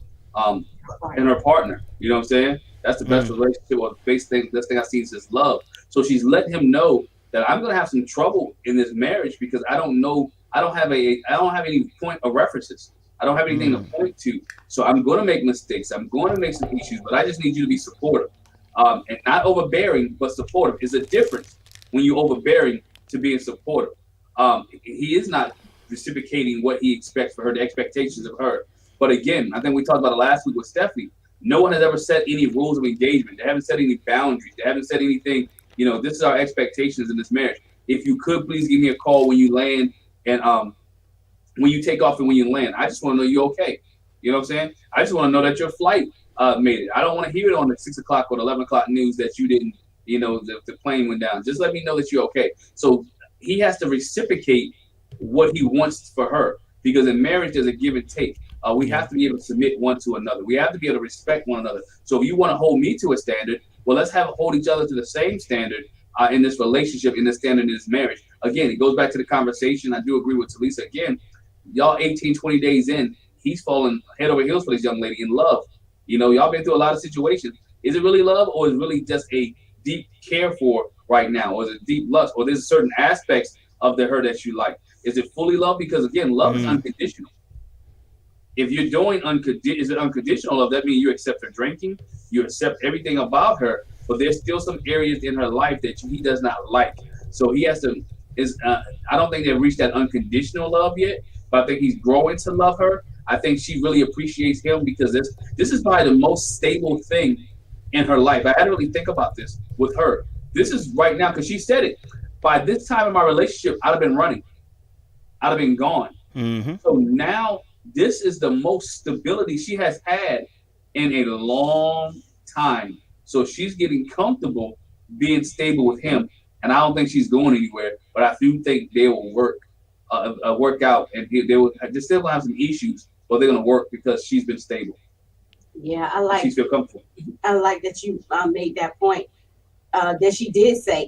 her partner. You know what I'm saying? That's the best relationship, or the best thing I've seen since love. So she's letting him know that I'm gonna have some trouble in this marriage because I don't have any point of references. I don't have anything to point to. So I'm going to make mistakes. I'm going to make some issues, but I just need you to be supportive. And not overbearing, but supportive. Is a difference when you're overbearing to being supportive. He is not reciprocating what he expects for her, the expectations of her. But again, I think we talked about it last week with Stephanie. No one has ever set any rules of engagement. They haven't set any boundaries. They haven't said anything, this is our expectations in this marriage. If you could, please give me a call when you land and when you take off and when you land. I just want to know you're okay. You know what I'm saying? I just want to know that your flight made it. I don't want to hear it on the 6 o'clock or the 11 o'clock news that you didn't, the plane went down. Just let me know that you're okay. So he has to reciprocate what he wants for her, because in marriage, there's a give and take. We have to be able to submit one to another. We have to be able to respect one another. So if you want to hold me to a standard, well, let's hold each other to the same standard in this relationship, in this standard, in this marriage. Again, it goes back to the conversation. I do agree with Talisa. Again, y'all 18, 20 days in, he's falling head over heels for this young lady in love. You know, y'all been through a lot of situations. Is it really love, or is it really just a deep care for right now, or is it deep lust, or there's certain aspects of her that you like? Is it fully love? Because again, love is unconditional. If you're doing is it unconditional love? That means you accept her drinking, you accept everything about her, but there's still some areas in her life that he does not like. So he has to. I don't think they've reached that unconditional love yet, but I think he's growing to love her. I think she really appreciates him because this is probably the most stable thing in her life. I had to really think about this with her. This is right now because she said it. By this time in my relationship, I'd have been running. I'd have been gone. Mm-hmm. So now this is the most stability she has had in a long time. So she's getting comfortable being stable with him, and I don't think she's going anywhere. But I do think they will work out, and they still have some issues, but they're going to work because she's been stable. Yeah, I like. She feel comfortable. I like that you made that point. That she did say,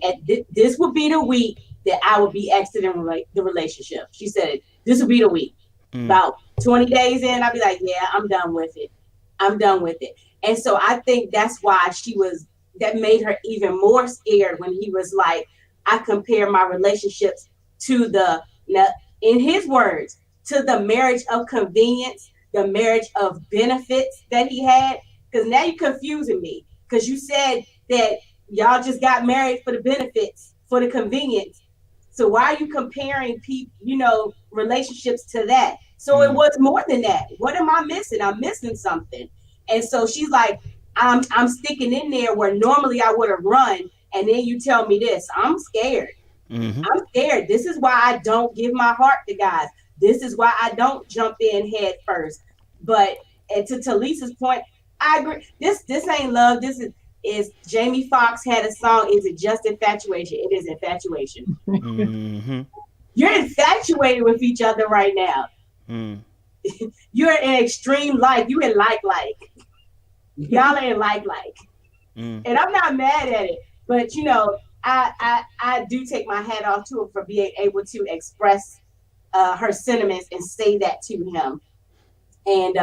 this would be the week that I would be exiting the relationship. She said, this would be the week. About 20 days in, I'd be like, yeah, I'm done with it. I'm done with it. And so I think that's why that made her even more scared when he was like, I compare my relationships to in his words, to the marriage of convenience, the marriage of benefits that he had. Because now you're confusing me. Because you said that y'all just got married for the benefits, for the convenience. So why are you comparing relationships to that? So it was more than that. What am I missing? I'm missing something. And so she's like, I'm sticking in there where normally I would have run. And then you tell me this. I'm scared. Mm-hmm. I'm scared. This is why I don't give my heart to guys. This is why I don't jump in head first. But and to Talisa's point, I agree. This ain't love. This is Jamie Foxx had a song. Is it just infatuation? It is infatuation. Mm-hmm. You're infatuated with each other right now. You're in extreme like. You in like. Y'all are in like. And I'm not mad at it, but I do take my hat off to her for being able to express her sentiments and say that to him. And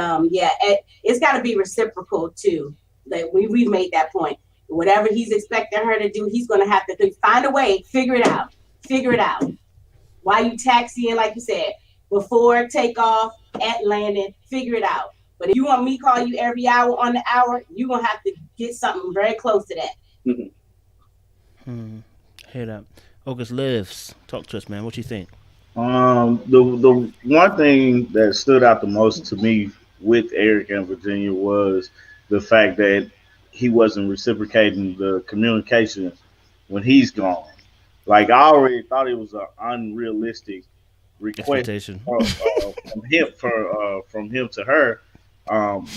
it's got to be reciprocal too. Like we've made that point. Whatever he's expecting her to do, he's going to have to find a way, figure it out. While you taxiing, like you said, before takeoff, at landing, figure it out. But if you want me to call you every hour on the hour, you're going to have to get something very close to that. Hear that. August lives. Talk to us, man. What do you think? The one thing that stood out the most to me with Eric and Virginia was the fact that he wasn't reciprocating the communication when he's gone. Like I already thought it was an unrealistic request from him to her.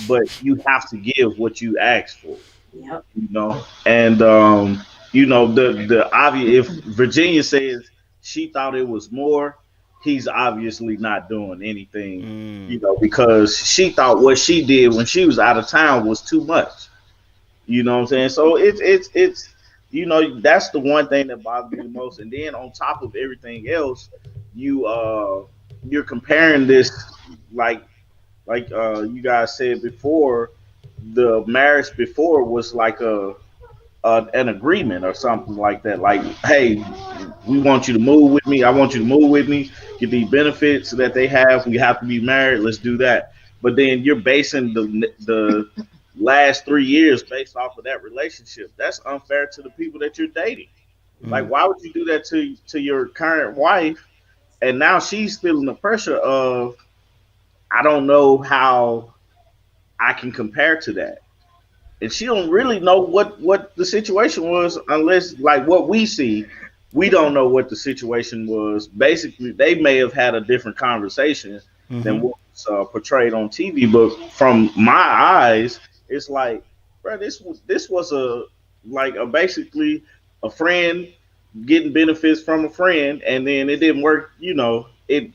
But you have to give what you ask for. Yep. And the obvious. If Virginia says she thought it was more, he's obviously not doing anything. Because she thought what she did when she was out of town was too much. You know what I'm saying? So it's that's the one thing that bothers me the most. And then on top of everything else, you're comparing this like you guys said before, the marriage before was like an agreement or something like that. Like, hey, we want you to move with me. I want you to move with me. Get these benefits that they have. We have to be married. Let's do that. But then you're basing the last 3 years based off of that relationship. That's unfair to the people that you're dating. Like, why would you do that to your current wife? And now she's feeling the pressure of, I don't know how I can compare to that. And she don't really know what the situation was unless, like, what we see, we don't know what the situation was. Basically, they may have had a different conversation than what was portrayed on TV. But from my eyes, it's like, bro, this was basically a friend getting benefits from a friend, and then it didn't work. It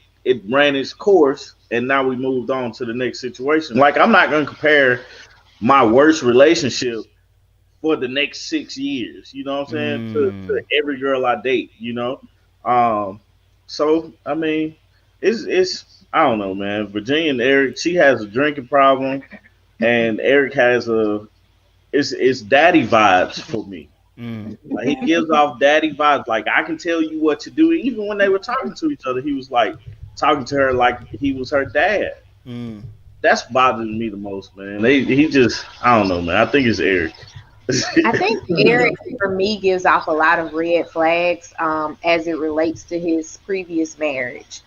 ran its course, and now we moved on to the next situation. Like, I'm not gonna compare my worst relationship for the next 6 years, you know what I'm saying, to every girl I date, So I mean, it's I don't know, man. Virginia and Eric, she has a drinking problem. and Eric has it's daddy vibes for me. Like he gives off daddy vibes. Like I can tell you what to do. Even when they were talking to each other, he was like talking to her like he was her dad. That's bothering me the most, man. He just I don't know, man. I think it's Eric. I think Eric, for me, gives off a lot of red flags as it relates to his previous marriage.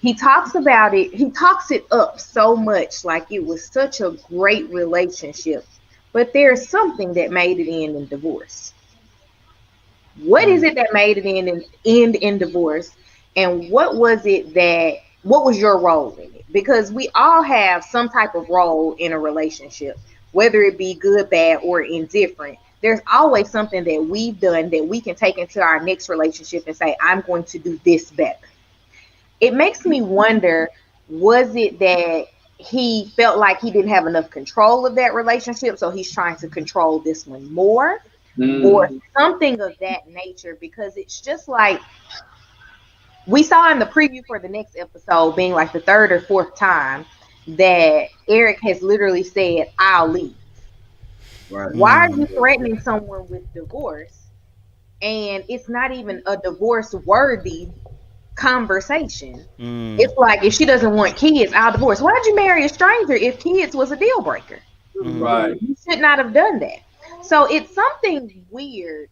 He talks about it. He talks it up so much, like it was such a great relationship. But there's something that made it end in divorce. What is it that made it end in divorce? And what was your role in it? Because we all have some type of role in a relationship, whether it be good, bad, or indifferent. There's always something that we've done that we can take into our next relationship and say, I'm going to do this better. It makes me wonder, was it that he felt like he didn't have enough control of that relationship, so he's trying to control this one more? Or something of that nature? Because it's just like we saw in the preview for the next episode, being like the third or fourth time that Eric has literally said, I'll leave. Right. Why are you threatening someone with divorce? And it's not even a divorce worthy conversation. It's like, if she doesn't want kids, I'll divorce. Why'd you marry a stranger if kids was a deal breaker? Right. You should not have done that. So it's something weird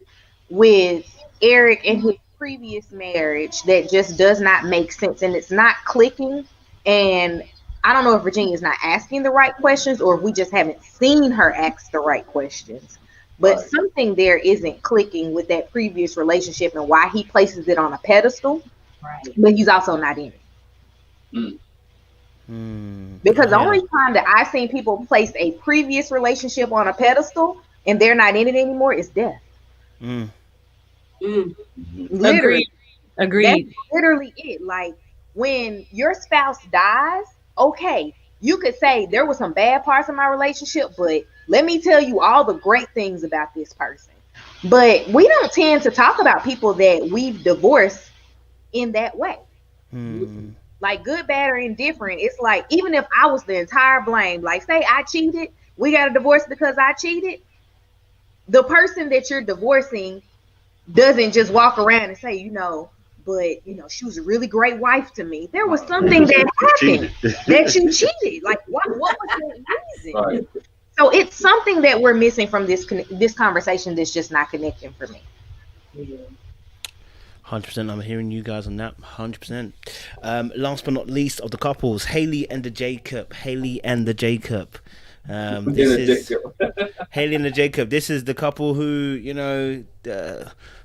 with Eric and his previous marriage that just does not make sense, and it's not clicking. And I don't know if Virginia's not asking the right questions or if we just haven't seen her ask the right questions. But something there isn't clicking with that previous relationship and why he places it on a pedestal. Right. But he's also not in it. Because the only time that I've seen people place a previous relationship on a pedestal and they're not in it anymore is death. Literally. Agreed. That's literally it. Like, when your spouse dies, okay, you could say there were some bad parts of my relationship, but let me tell you all the great things about this person. But we don't tend to talk about people that we've divorced in that way. Like, good, bad, or indifferent, it's like, even if I was the entire blame, like say I cheated, we got a divorce because I cheated, the person that you're divorcing doesn't just walk around and say, but she was a really great wife to me. There was something that happened that you cheated. Like, what was that reason? Right. So it's something that we're missing from this conversation that's just not connecting for me. 100%. I'm hearing you guys on that. 100%. Last but not least of the couples, Haley and the Jacob. Haley and the Jacob. Haley and the Jacob. This is the couple who,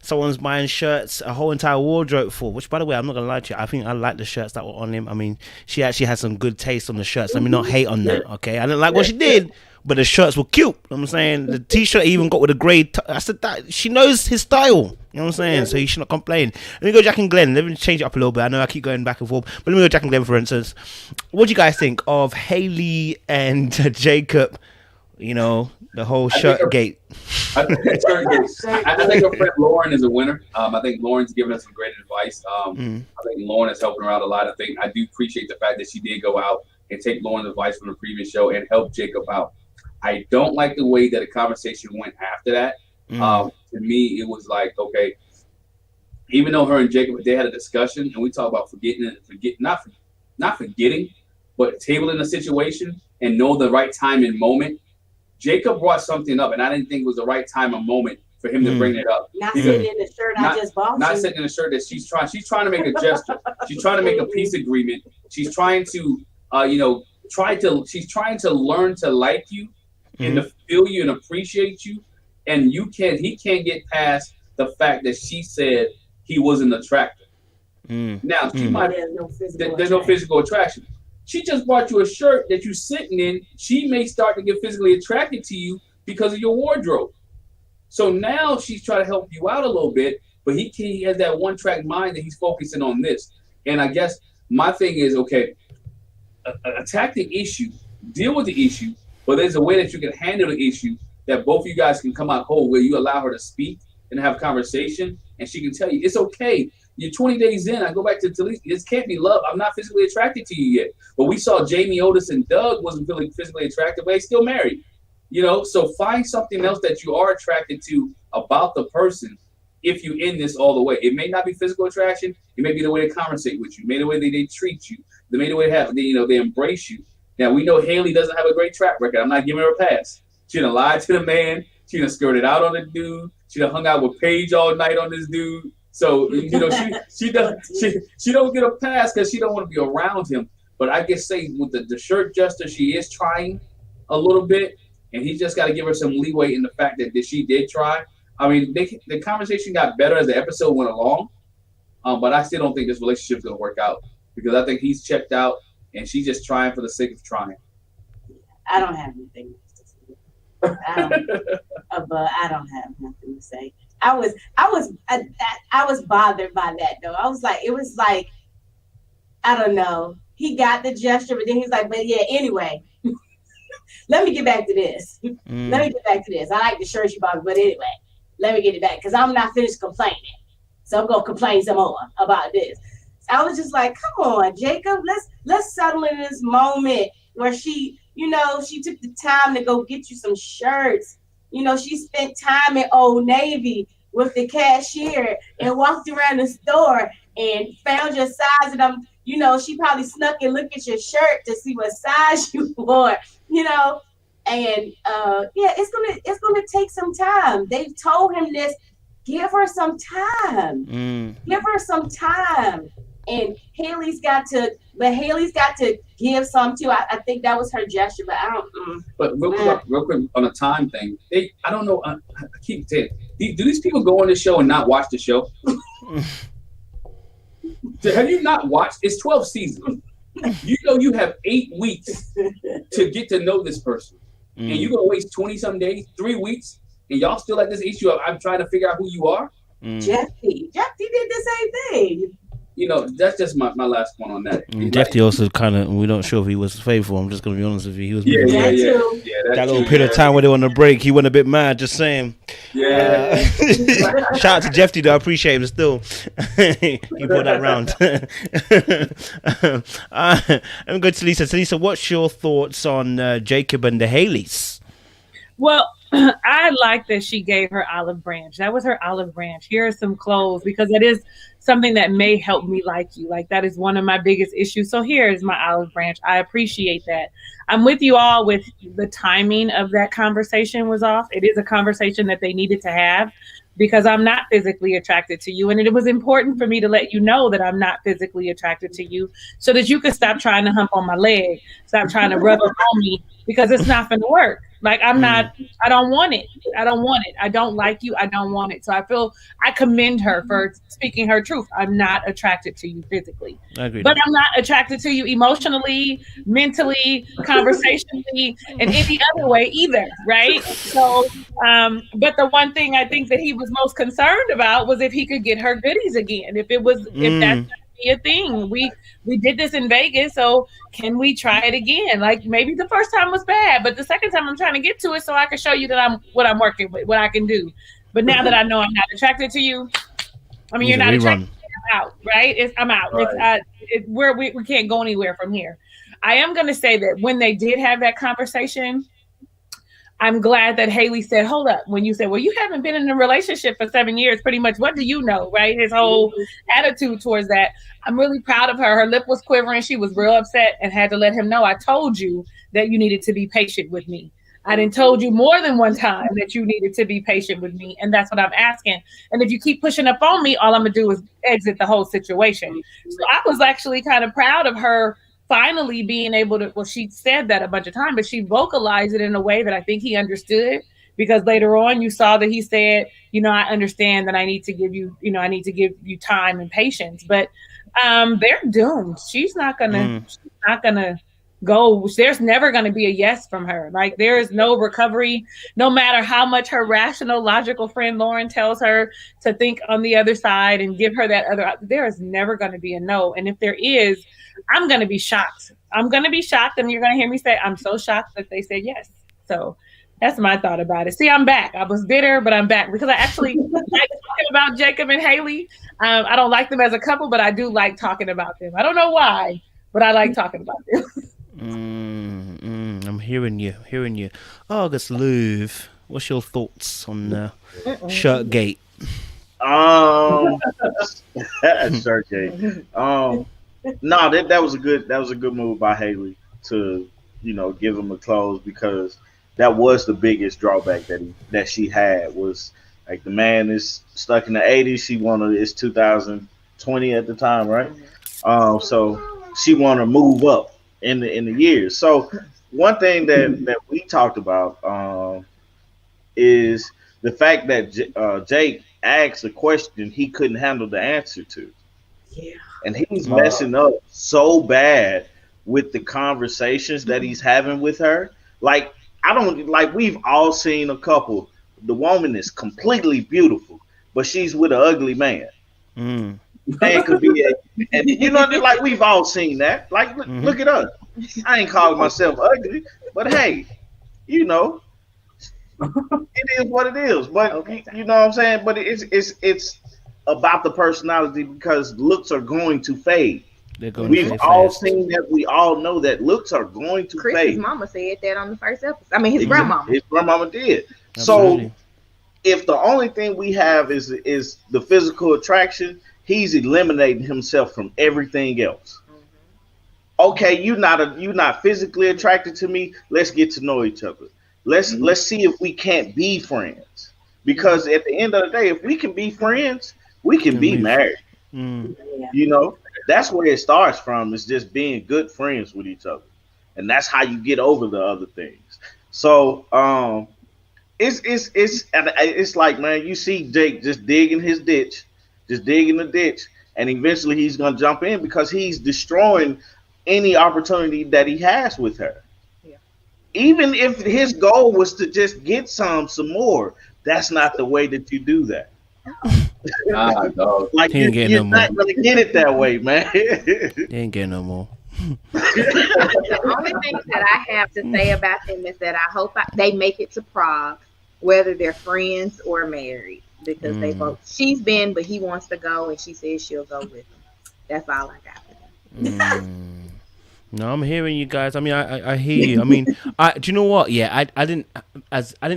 someone's buying shirts, a whole entire wardrobe for, which, by the way, I'm not gonna lie to you, I think I like the shirts that were on him. I mean, she actually had some good taste on the shirts. Let me not hate on that, okay? I didn't like what she did, but the shirts were cute. You know what I'm saying? The t-shirt even got with a grey I said that she knows his style. You know what I'm saying? So you should not complain. Let me go Jack and Glenn. Let me change it up a little bit. I know I keep going back and forth, but let me go Jack and Glenn, for instance. What do you guys think of Haley and Jacob? The whole shirt gate. I think her friend Lauren is a winner. I think Lauren's giving us some great advice. I think Lauren is helping her out a lot. I do appreciate the fact that she did go out and take Lauren's advice from the previous show and help Jacob out. I don't like the way that the conversation went after that. To me, it was like, okay, even though her and Jacob, they had a discussion and we talk about not forgetting, but tabling the situation and know the right time and moment. Jacob brought something up, and I didn't think it was the right time and moment for him to bring it up. Not sitting in the shirt I just bought. Not sitting in the shirt that she's trying to make a gesture. She's trying to make a peace agreement. She's trying to, she's trying to learn to like you and to feel you and appreciate you. And he can't get past the fact that she said he wasn't attractive. Now, there's no physical attraction. She just bought you a shirt that you're sitting in. She may start to get physically attracted to you because of your wardrobe. So now she's trying to help you out a little bit, but he has that one-track mind that he's focusing on this. And I guess my thing is, okay, attack the issue, deal with the issue, but there's a way that you can handle the issue that both of you guys can come out whole, where you allow her to speak and have a conversation, and she can tell you, it's okay. You're 20 days in. I go back to Talisa. This can't be love. I'm not physically attracted to you yet. But we saw Jamie Otis and Doug wasn't feeling physically attracted, but they still married. So find something else that you are attracted to about the person if you end this all the way. It may not be physical attraction. It may be the way they conversate with you, maybe the way they treat you, the way they embrace you. Now, we know Haley doesn't have a great track record. I'm not giving her a pass. She done lied to the man. She done skirted out on the dude. She done hung out with Paige all night on this dude. So, she don't get a pass because she don't want to be around him. But I guess with the shirt gesture, she is trying a little bit. And he just got to give her some leeway in the fact that she did try. I mean, the conversation got better as the episode went along. But I still don't think this relationship is going to work out because I think he's checked out and she's just trying for the sake of trying. I don't have anything to say. I don't have nothing to say. I was bothered by that though. It was like, I don't know. He got the gesture, but then he's like, but yeah, anyway. Let me get back to this. Let me get back to this. I like the shirt you bought, but anyway, let me get it back because I'm not finished complaining. So I'm gonna complain some more about this. I was just like, come on, Jacob, let's settle in this moment where she took the time to go get you some shirts. She spent time in Old Navy with the cashier and walked around the store and found your size. And she probably snuck and looked at your shirt to see what size you wore, and it's gonna take some time. They've told him this. Give her some time. Give her some time. And Haley's got to give some too. I think that was her gesture, but I don't. But real quick on a time thing, I don't know. I keep saying, do these people go on the show and not watch the show? Have you not watched? It's 12 seasons. You have 8 weeks to get to know this person, and you're gonna waste 20-some days, 3 weeks, and y'all still at this issue of I'm trying to figure out who you are. Jeffy did the same thing. That's just my last point on that. Jeffy also kind of, we don't sure if he was faithful. I'm just going to be honest with you. He was that little period of time where they were on the break. He went a bit mad, just saying. Yeah. Shout out to Jeffy, though. I appreciate him still. He brought that round. I'm going to Lisa. So, Lisa, what's your thoughts on Jacob and the Haleys? Well, I like that she gave her olive branch. That was her olive branch. Here are some clothes because it is something that may help me like you. Like that is one of my biggest issues. So here is my olive branch. I appreciate that. I'm with you all with the timing of that conversation was off. It is a conversation that they needed to have because I'm not physically attracted to you. And it was important for me to let you know that I'm not physically attracted to you so that you could stop trying to hump on my leg, stop trying to rub up on me because it's not going to work. Like I don't want it. I don't like you. I don't want it. So I commend her for speaking her truth. I'm not attracted to you physically, but I'm not attracted to you emotionally, mentally, conversationally, and any other way either. Right. So, but the one thing I think that he was most concerned about was if he could get her goodies again, if that's a thing. We did this in Vegas, so can we try it again? Like maybe the first time was bad, but the second time I'm trying to get to it so I can show you that I'm working with, what I can do. But now that I know I'm not attracted to you, I mean, you're not attracted to me, I'm out, right? I'm out. Right. We can't go anywhere from here. I am going to say that when they did have that conversation, I'm glad that Haley said, hold up. When you said, well, you haven't been in a relationship for 7 years, pretty much. What do you know, right? His whole attitude towards that. I'm really proud of her. Her lip was quivering. She was real upset and had to let him know, I told you that you needed to be patient with me. I done told you more than one time that you needed to be patient with me. And that's what I'm asking. And if you keep pushing up on me, all I'm going to do is exit the whole situation. So I was actually kind of proud of her finally being able to, well, she said that a bunch of times, but she vocalized it in a way that I think he understood, because later on you saw that he said, I understand that I need to give you time and patience, but they're doomed. She's not gonna go. There's never going to be a yes from her. Like there is no recovery, no matter how much her rational, logical friend Lauren tells her to think on the other side and give her that other, there is never going to be a no. And if there is, I'm going to be shocked. And you're going to hear me say, I'm so shocked that they said yes. So that's my thought about it. See, I'm back. I was bitter, but I'm back because I actually like talking about Jacob and Haley. I don't like them as a couple, but I do like talking about them. I don't know why, but I like talking about them. I'm hearing you. August Love, what's your thoughts on Shirtgate? Shirtgate. No, that was a good move by Haley to give him a close, because that was the biggest drawback that she had, was like the man is stuck in the 80s. She wanted, it's 2020 at the time, right? So she want to move up in the years. So one thing that we talked about is the fact that Jake asked a question he couldn't handle the answer to. Yeah. And he's messing up so bad with the conversations that he's having with her. Like, we've all seen a couple. The woman is completely beautiful, but she's with an ugly man. Man could be and like we've all seen that. Like, look at us. I ain't calling myself ugly, but hey, it is what it is. But you know what I'm saying? But it's about the personality, because looks are going to fade. We've all seen that. We all know that looks are going to fade. Chris's mama said that on the first episode. I mean, his grandmama. His grandmama did. Absolutely. So if the only thing we have is the physical attraction, he's eliminating himself from everything else. Okay, you're not physically attracted to me. Let's get to know each other. Let's see if we can't be friends. Because at the end of the day, if we can be friends, we can be married. That's where it starts from, is just being good friends with each other. And that's how you get over the other things. So it's like, man, you see Jake just digging the ditch, and eventually he's gonna jump in, because he's destroying any opportunity that he has with her. Yeah. Even if his goal was to just get some more, that's not the way that you do that. Like, you're not gonna get it that way, man. He ain't getting no more. The only thing that I have to say about them is that I hope they make it to Prague, whether they're friends or married, because they both. She's been, but he wants to go, and she says she'll go with him. That's all I got for them. No, I'm hearing you guys. I mean, I hear you. I mean, do you know what? Yeah, I didn't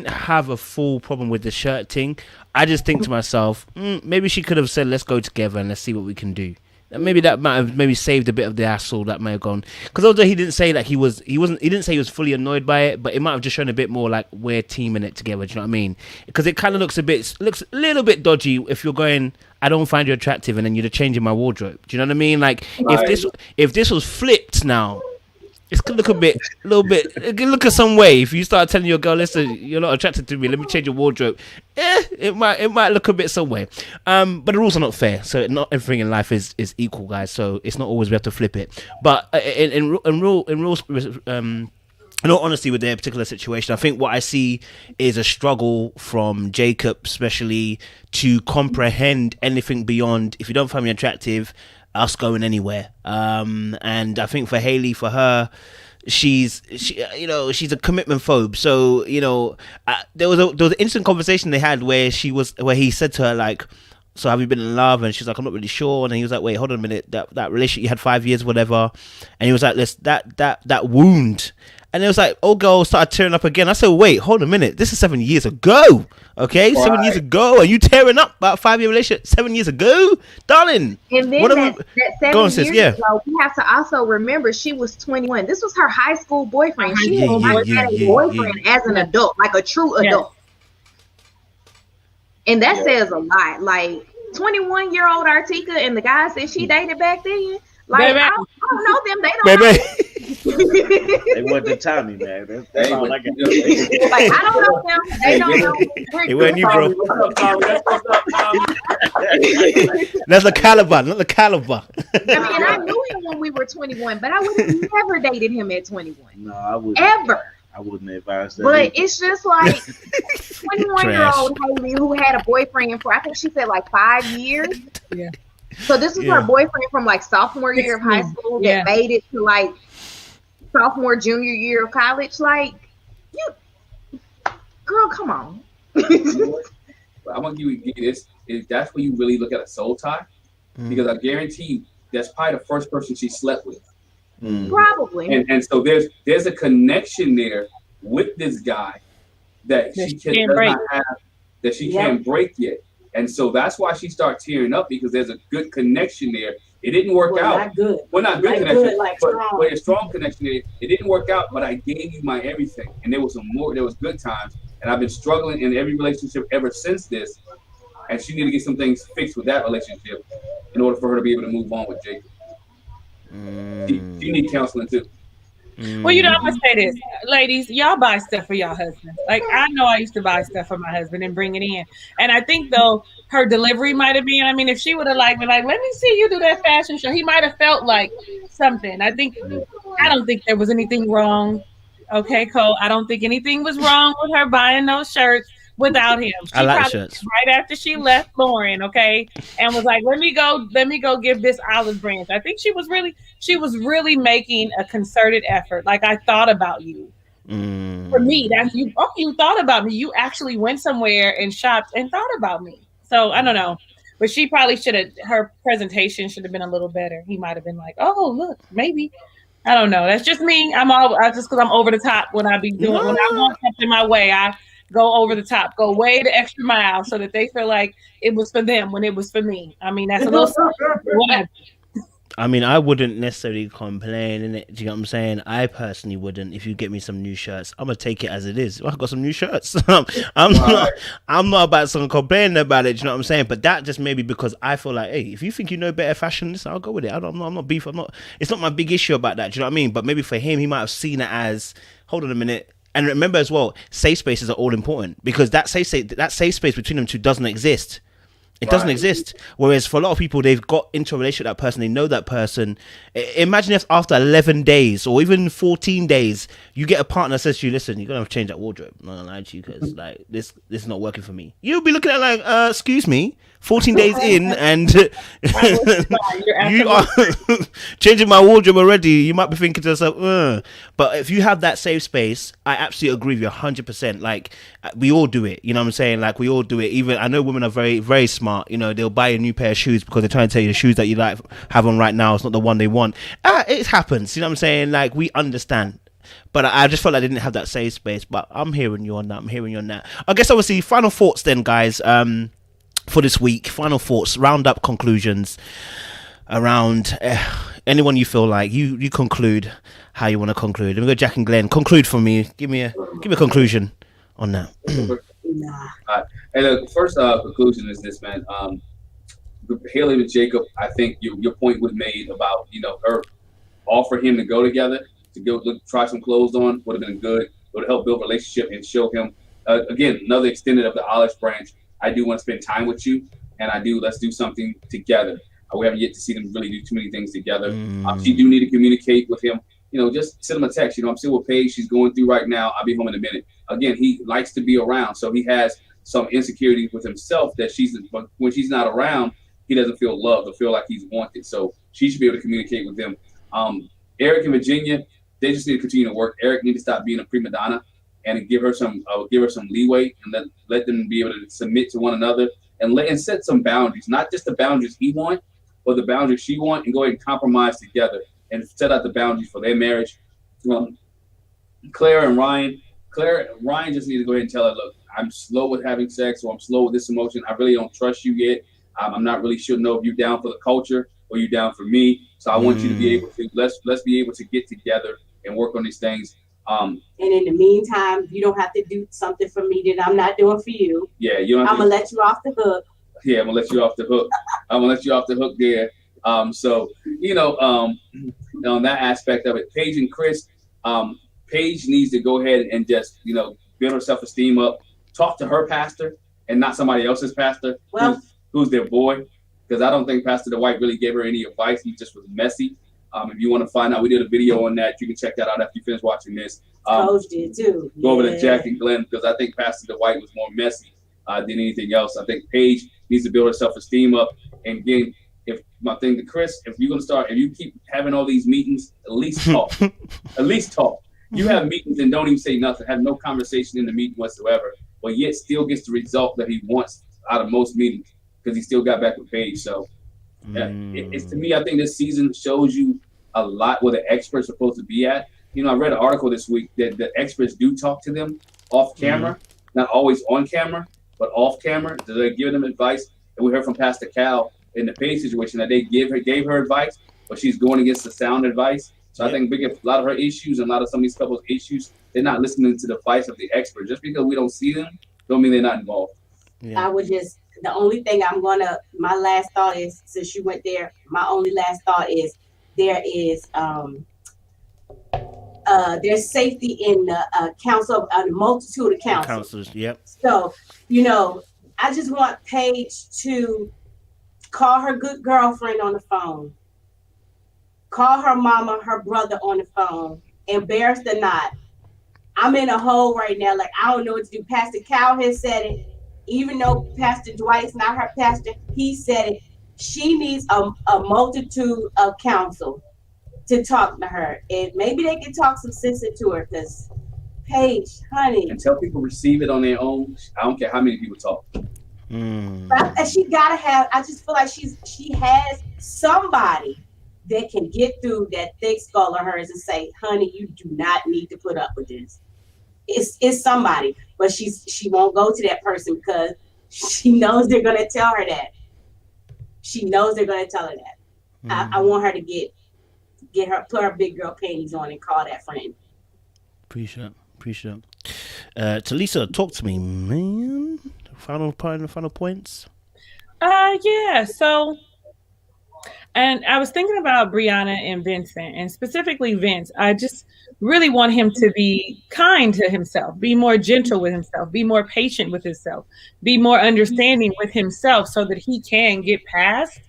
have a full problem with the shirt thing. I just think to myself, maybe she could have said, "Let's go together and let's see what we can do." And maybe that might have saved a bit of the hassle that may have gone. Because although he didn't say that he didn't say he was fully annoyed by it, but it might have just shown a bit more like we're teaming it together. Do you know what I mean? Because it kind of looks a little bit dodgy if you're going, I don't find you attractive, and then you're changing my wardrobe. Do you know what I mean? Like, if this was flipped now, it's gonna look it can look at some way. If you start telling your girl, listen, you're not attracted to me, let me change your wardrobe. It might look a bit some way. But the rules are not fair, so not everything in life is equal, guys. So it's not always we have to flip it. But in all honesty, with their particular situation, I think what I see is a struggle from Jacob, especially, to comprehend anything beyond, if you don't find me attractive, us going anywhere. And I think for Haley, for her, she's a commitment phobe. So there was an instant conversation they had where he said to her, like, so have you been in love? And she's like, I'm not really sure. And he was like, wait, hold on a minute, that relationship you had 5 years, whatever. And he was like, that wound. And it was like, old girl started tearing up again. I said, wait, hold a minute. This is 7 years ago. Okay? Right. 7 years ago. Are you tearing up about 5 year relationship 7 years ago? Darling. And then that 7 years ago, we have to also remember she was 21. This was her high school boyfriend. She had a boyfriend as an adult, like a true adult. And that says a lot. Like, 21-year-old Artieka and the guys that she dated back then, like, I don't know them. They don't know. They wasn't the Tommy, man. That's all I got. Like, I don't know them. They don't know. It wasn't you, bro. That's the caliber, not the caliber. I mean, I knew him when we were 21, but I would have never dated him at 21. No, I wouldn't. Ever. I wouldn't advise that. But either. It's just like 21-year-old Haley who had a boyfriend for, I think she said, like 5 years. Yeah. So this was her boyfriend from like sophomore year of high school that made it to like sophomore, junior year of college. Like, girl, come on. I'm gonna give you this. That's when you really look at a soul tie. because I guarantee you that's probably the first person she slept with. Probably. And so there's a connection there with this guy that she does not have, that she can't break yet. And so that's why she starts tearing up, because there's a good connection there. It didn't work out. Not good. Well, not good connection, good, like but a strong connection there. It didn't work out, but I gave you my everything. And there was good times. And I've been struggling in every relationship ever since this. And she needed to get some things fixed with that relationship in order for her to be able to move on with Jacob. She needs counseling too. Well, I'm gonna say this, ladies, y'all buy stuff for y'all husbands. Like, I know I used to buy stuff for my husband and bring it in, and I think though her delivery might have been. I mean, if she would have been like, "Let me see you do that fashion show," he might have felt like something. I don't think there was anything wrong. Okay, Cole, I don't think anything was wrong with her buying those shirts without him. I like shirts. Right after she left Lauren, okay, and was like, let me go give this olive branch. I think she was really making a concerted effort. Like, I thought about you. For me, that's you. Oh, you thought about me. You actually went somewhere and shopped and thought about me. So I don't know, but she probably her presentation should have been a little better. He might have been like, oh, look, maybe. I don't know. That's just me. Just because I'm over the top when I be doing, when I want something my way, I go over the top, go way the extra mile so that they feel like it was for them when it was for me. I mean, that's a little whatever. I mean, I wouldn't necessarily complain, innit? Do you know what I'm saying? I personally wouldn't. If you get me some new shirts, I'm gonna take it as it is. I've got some new shirts. I'm not about some complaining about it. Do you know what I'm saying? But that just maybe because I feel like, hey, if you think you know better fashion, listen, I'll go with it. I'm not beef. It's not my big issue about that. Do you know what I mean? But maybe for him, he might have seen it as, hold on a minute. And remember as well, safe spaces are all important, because that safe space between them two doesn't exist. It doesn't exist. Whereas for a lot of people, they've got into a relationship with that person. They know that person. Imagine if after 11 days or even 14 days, you get a partner that says to you, listen, you're going to have to change that wardrobe. I'm not going to lie to you, because like, this is not working for me. You'll be looking at like, excuse me, 14 days in and you are changing my wardrobe already. You might be thinking to yourself, But if you have that safe space, I absolutely agree with you 100%. Like, we all do it. You know what I'm saying? Like, we all do it. Even I know women are very, very smart. You know, they'll buy a new pair of shoes because they're trying to tell you the shoes that you like have on right now is not the one they want. It happens. You know what I'm saying? Like, we understand. But I just felt like I didn't have that safe space. But I'm hearing you on that. I guess obviously final thoughts then, guys. For this week, final thoughts, roundup conclusions around anyone you feel like you conclude how you want to conclude. Let me go, Jack and Glenn. Conclude for me. Give me a conclusion on that. And the first conclusion is this, man. Haley and Jacob, I think your point was made about her offer him to go together, to go try some clothes on would have been good. It would have helped build a relationship and show him again another extended of the olive branch. I do want to spend time with you, and let's do something together. We haven't yet to see them really do too many things together. She do need to communicate with him. Just send him a text. I'm still with Paige. She's going through right now. I'll be home in a minute. Again, he likes to be around, so he has some insecurity with himself that when she's not around, he doesn't feel loved or feel like he's wanted. So she should be able to communicate with him. Eric and Virginia, they just need to continue to work. Eric needs to stop being a prima donna and give her some leeway, and let them be able to submit to one another and set some boundaries, not just the boundaries he wants, but the boundaries she wants, and go ahead and compromise together and set out the boundaries for their marriage. Claire and Ryan just need to go ahead and tell her, look, I'm slow with having sex, or I'm slow with this emotion. I really don't trust you yet. I'm not really sure know if you're down for the culture or you're down for me. So I want you to be able to let's be able to get together and work on these things. And in the meantime, you don't have to do something for me that I'm not doing for you. Yeah, I'm gonna let you off the hook. Yeah, I'm gonna let you off the hook. I'm gonna let you off the hook there. So on that aspect of it, Paige and Chris, Paige needs to go ahead and just build her self-esteem up. Talk to her pastor and not somebody else's pastor. Well, who's their boy? Because I don't think Pastor Dwight really gave her any advice. He just was messy. If you want to find out, we did a video on that. You can check that out after you finish watching this. Coach did too. Go over to Jack and Glenn, because I think Pastor Dwight was more messy than anything else. I think Paige needs to build her self-esteem up. And again, if my thing to Chris, if you keep having all these meetings, at least talk. At least talk. You have meetings and don't even say nothing, have no conversation in the meeting whatsoever, but yet still gets the result that he wants out of most meetings, because he still got back with Paige. So Yeah, it's to me. I think this season shows you a lot where the experts are supposed to be at. You know, I read an article this week that the experts do talk to them off camera, not always on camera, but off camera. Do they give them advice? And we heard from Pastor Cal in the Paige situation that they gave her advice, but she's going against the sound advice. So I think a lot of her issues and a lot of some of these couples' issues, they're not listening to the advice of the expert. Just because we don't see them, don't mean they're not involved. Yeah. I would just, the only thing my last thought is, since you went there, my only last thought is there's safety in the council, a multitude of counselors. Yep. So, I just want Paige to call her good girlfriend on the phone, call her mama, her brother on the phone, embarrassed or not. I'm in a hole right now. Like, I don't know what to do. Pastor Cal has said it. Even though Pastor Dwight's not her pastor, he said it. She needs a multitude of counsel to talk to her. And maybe they can talk some sense into her, because Paige, honey. And tell people receive it on their own. I don't care how many people talk. But she gotta have, I just feel like she has somebody that can get through that thick skull of hers and say, honey, you do not need to put up with this. It's somebody, but she won't go to that person because she knows they're gonna tell her that. She knows they're gonna tell her that. I want her to get her, put her big girl panties on and call that friend. Appreciate. Talisa, talk to me, man. Final points. Yeah. So, and I was thinking about Brianna and Vincent, and specifically Vince. I just really want him to be kind to himself, be more gentle with himself, be more patient with himself, be more understanding with himself, so that he can get past,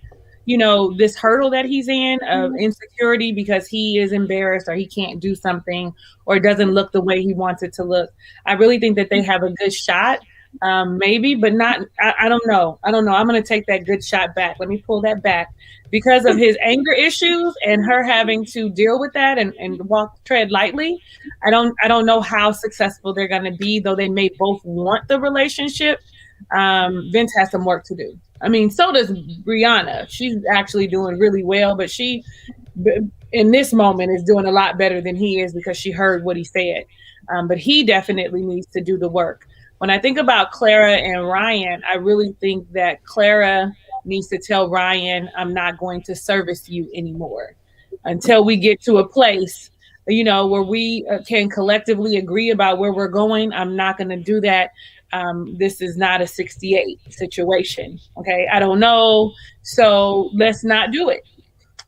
this hurdle that he's in of insecurity because he is embarrassed or he can't do something or it doesn't look the way he wants it to look. I really think that they have a good shot. Maybe, but not, I don't know. I'm going to take that good shot back. Let me pull that back because of his anger issues and her having to deal with that and tread lightly. I don't know how successful they're going to be, though they may both want the relationship. Vince has some work to do. I mean, so does Brianna. She's actually doing really well, but she, in this moment, is doing a lot better than he is because she heard what he said. But he definitely needs to do the work. When I think about Clara and Ryan, I really think that Clara needs to tell Ryan, I'm not going to service you anymore until we get to a place, where we can collectively agree about where we're going. I'm not going to do that. This is not a 68 situation. Okay. I don't know. So let's not do it.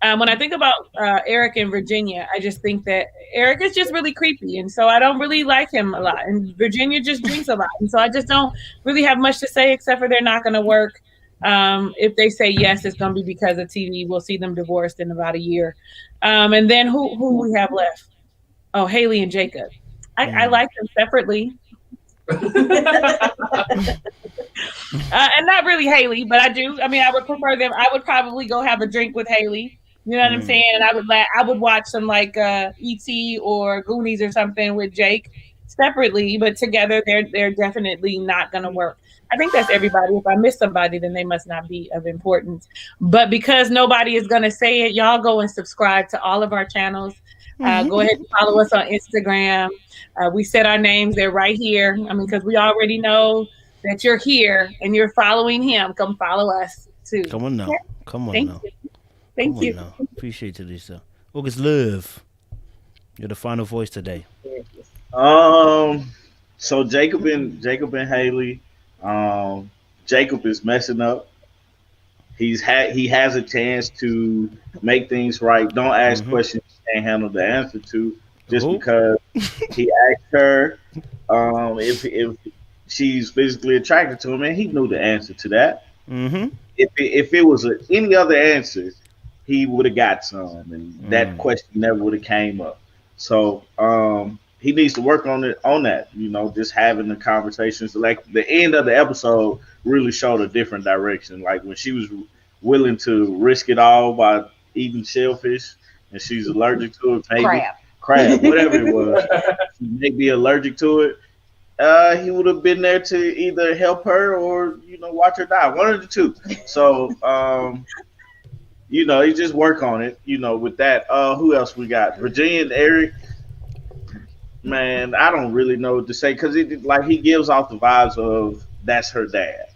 When I think about Eric and Virginia, I just think that Eric is just really creepy. And so I don't really like him a lot. And Virginia just drinks a lot. And so I just don't really have much to say except for they're not going to work. If they say yes, it's going to be because of TV. We'll see them divorced in about a year. And then who we have left? Oh, Haley and Jacob. I like them separately. And not really Haley, but I do. I mean, I would prefer them. I would probably go have a drink with Haley. You know what I'm saying? And I would watch some like E.T. or Goonies or something with Jake separately, but together they're definitely not going to work. I think that's everybody. If I miss somebody, then they must not be of importance. But because nobody is going to say it, y'all go and subscribe to all of our channels. Go ahead and follow us on Instagram. We said our names. They're right here. I mean, because we already know that you're here and you're following him. Come follow us too. Come on now. Thank you. Appreciate it, Lisa. August Love, you're the final voice today. So Jacob and Haley. Jacob is messing up. He has a chance to make things right. Don't ask questions you can't handle the answer to. Just because he asked her if she's physically attracted to him, and he knew the answer to that. If it was any other answer, he would have got some, and that question never would have came up. So he needs to work on that. Just having the conversations. Like the end of the episode really showed a different direction. Like when she was willing to risk it all by eating shellfish, and she's allergic to it. Maybe crab, whatever it was. She may be allergic to it. He would have been there to either help her or watch her die. One of the two. So You just work on it. With that. Who else we got? Virginia and Eric. Man, I don't really know what to say because he gives off the vibes of that's her dad,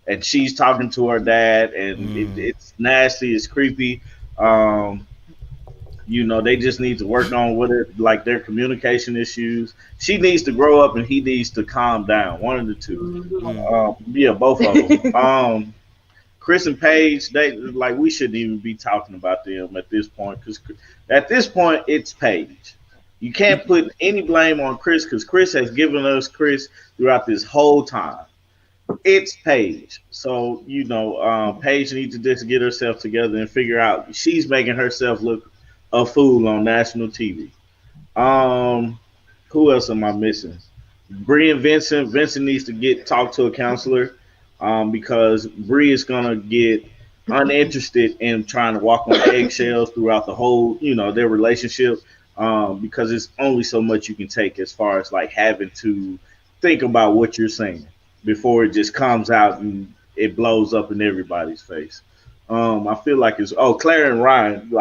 and she's talking to her dad, and it's nasty, it's creepy. Um, they just need to work on what it like their communication issues. She needs to grow up, and he needs to calm down. One of the two. Yeah, both of them. Chris and Paige, we shouldn't even be talking about them at this point because at this point it's Paige. You can't put any blame on Chris because Chris has given us Chris throughout this whole time. It's Paige. So, Paige needs to just get herself together and figure out she's making herself look a fool on national TV. Who else am I missing? Bree and Vincent. Vincent needs to talk to a counselor because Bree is going to get uninterested in trying to walk on eggshells throughout the whole, their relationship. Because it's only so much you can take as far as having to think about what you're saying before it just comes out and it blows up in everybody's face. I feel like Claire and Ryan,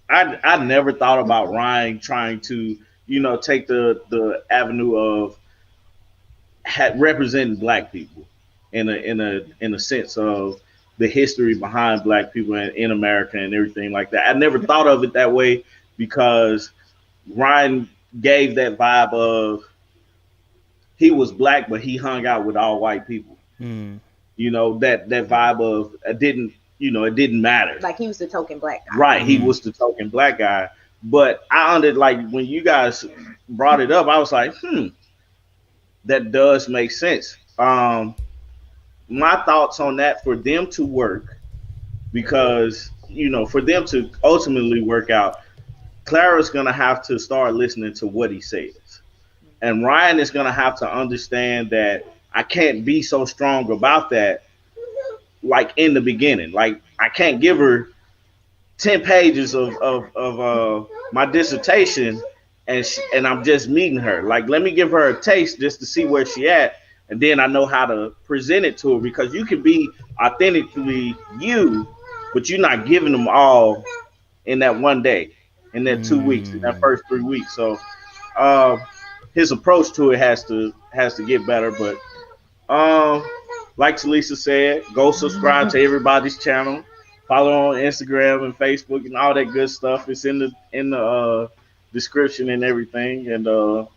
I never thought about Ryan trying to, take the avenue of representing black people in a sense of the history behind black people in America and everything like that. I never thought of it that way because Ryan gave that vibe of he was black, but he hung out with all white people. That vibe of it didn't matter. Like he was the token black guy. Right, he was the token black guy. But when you guys brought it up, I was like, that does make sense. My thoughts on that for them to work, because for them to ultimately work out, Clara's going to have to start listening to what he says. And Ryan is going to have to understand that I can't be so strong about that in the beginning. I can't give her 10 pages of my dissertation and I'm just meeting her. Let me give her a taste just to see where she at. And then I know how to present it to her, because you can be authentically you, but you're not giving them all in that one day. In that 2 weeks, in that first 3 weeks. So his approach to it has to get better. But like Talisa said, go subscribe to everybody's channel. Follow on Instagram and Facebook and all that good stuff. It's in the description and everything. And that's all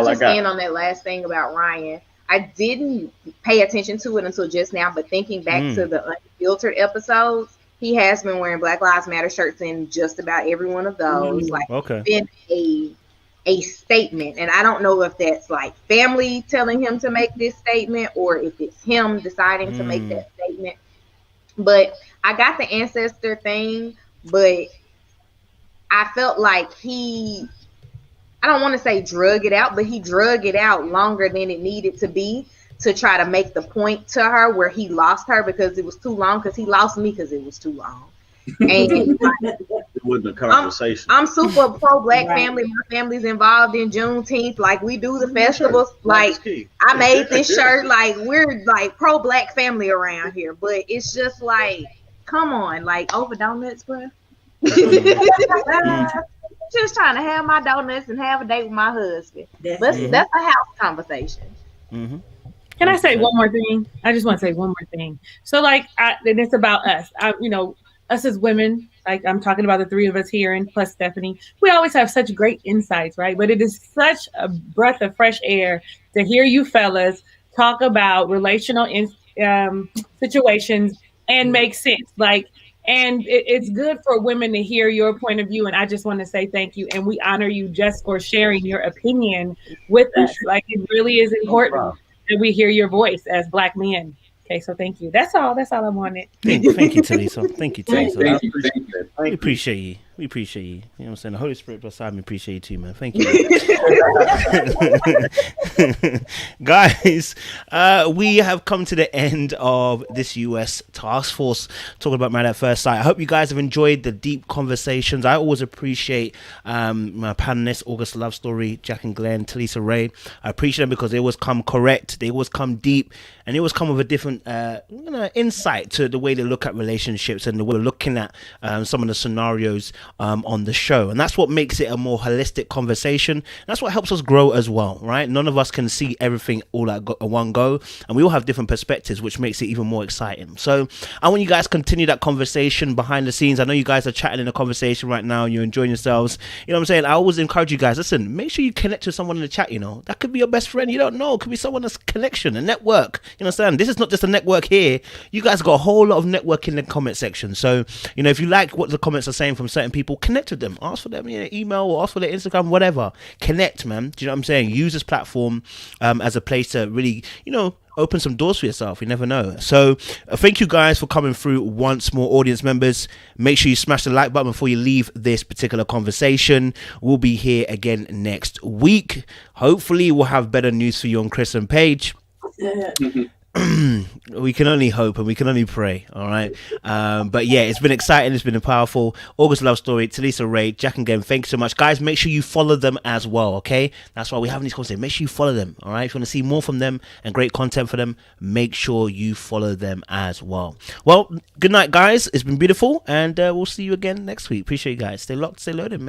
I got. End on that last thing about Ryan. I didn't pay attention to it until just now, but thinking back to the unfiltered episodes, he has been wearing Black Lives Matter shirts in just about every one of those. Been a statement. And I don't know if that's family telling him to make this statement or if it's him deciding to make that statement. But I got the ancestor thing, but I felt like I don't want to say drug it out, but he drug it out longer than it needed to be to try to make the point to her where he lost her because it was too long, because he lost me because it was too long. And it wasn't a conversation. I'm super pro black family. My family's involved in Juneteenth. We do the festivals. I made this shirt. We're pro black family around here. But it's just come on, over donuts, bro. Just trying to have my donuts and have a date with my husband. That's a house conversation. Mm-hmm. Can I say one more thing? I just want to say one more thing. So and it's about us. Us as women, I'm talking about the three of us here and plus Stephanie, we always have such great insights, right? But it is such a breath of fresh air to hear you fellas talk about relational situations and make sense. And it's good for women to hear your point of view. And I just want to say thank you. And we honor you just for sharing your opinion with us. It really is important that we hear your voice as Black men. Okay, so thank you. That's all I wanted. Thank you, Talisa. Thank you, Talisa. Thank you. We appreciate you. We appreciate you. You know what I'm saying? The Holy Spirit beside me appreciate you too, man. Thank you. Guys, we have come to the end of this US task force talking about Married at First Sight. I hope you guys have enjoyed the deep conversations. I always appreciate my panelists, August Love Story, Jack and Glenn, Talisa Ray. I appreciate them because they always come correct, they always come deep, and they always come with a different insight to the way they look at relationships and the way we're looking at some of the scenarios on the show. And that's what makes it a more holistic conversation. That's what helps us grow as well, right? None of us can see everything all at one go, and we all have different perspectives, which makes it even more exciting. So I want you guys to continue that conversation behind the scenes. I know you guys are chatting in a conversation right now, you're enjoying yourselves. You know what I'm saying? I always encourage you guys, listen, make sure you connect to someone in the chat. That could be your best friend, you don't know. It could be someone that's connection, a network. You understand? This is not just a network here. You guys got a whole lot of network in the comment section. So if you like what the comments are saying from certain people, connect with them, ask for them email, or ask for their Instagram, whatever. Connect, man. Do you know what I'm saying? Use this platform as a place to really open some doors for yourself. You never know. So thank you guys for coming through once more, audience members. Make sure you smash the like button before you leave this particular conversation. We'll be here again next week. Hopefully we'll have better news for you on Chris and Paige. We can only hope and we can only pray. All right. But yeah, it's been exciting. It's been powerful. August Love Story, Talisa Ray, Jack and Glenn, thank you so much. Guys, make sure you follow them as well. Okay. That's why we're having these conversations. Make sure you follow them. All right. If you want to see more from them and great content for them, make sure you follow them as well. Well, good night, guys. It's been beautiful. And we'll see you again next week. Appreciate you guys. Stay locked, stay loaded, man.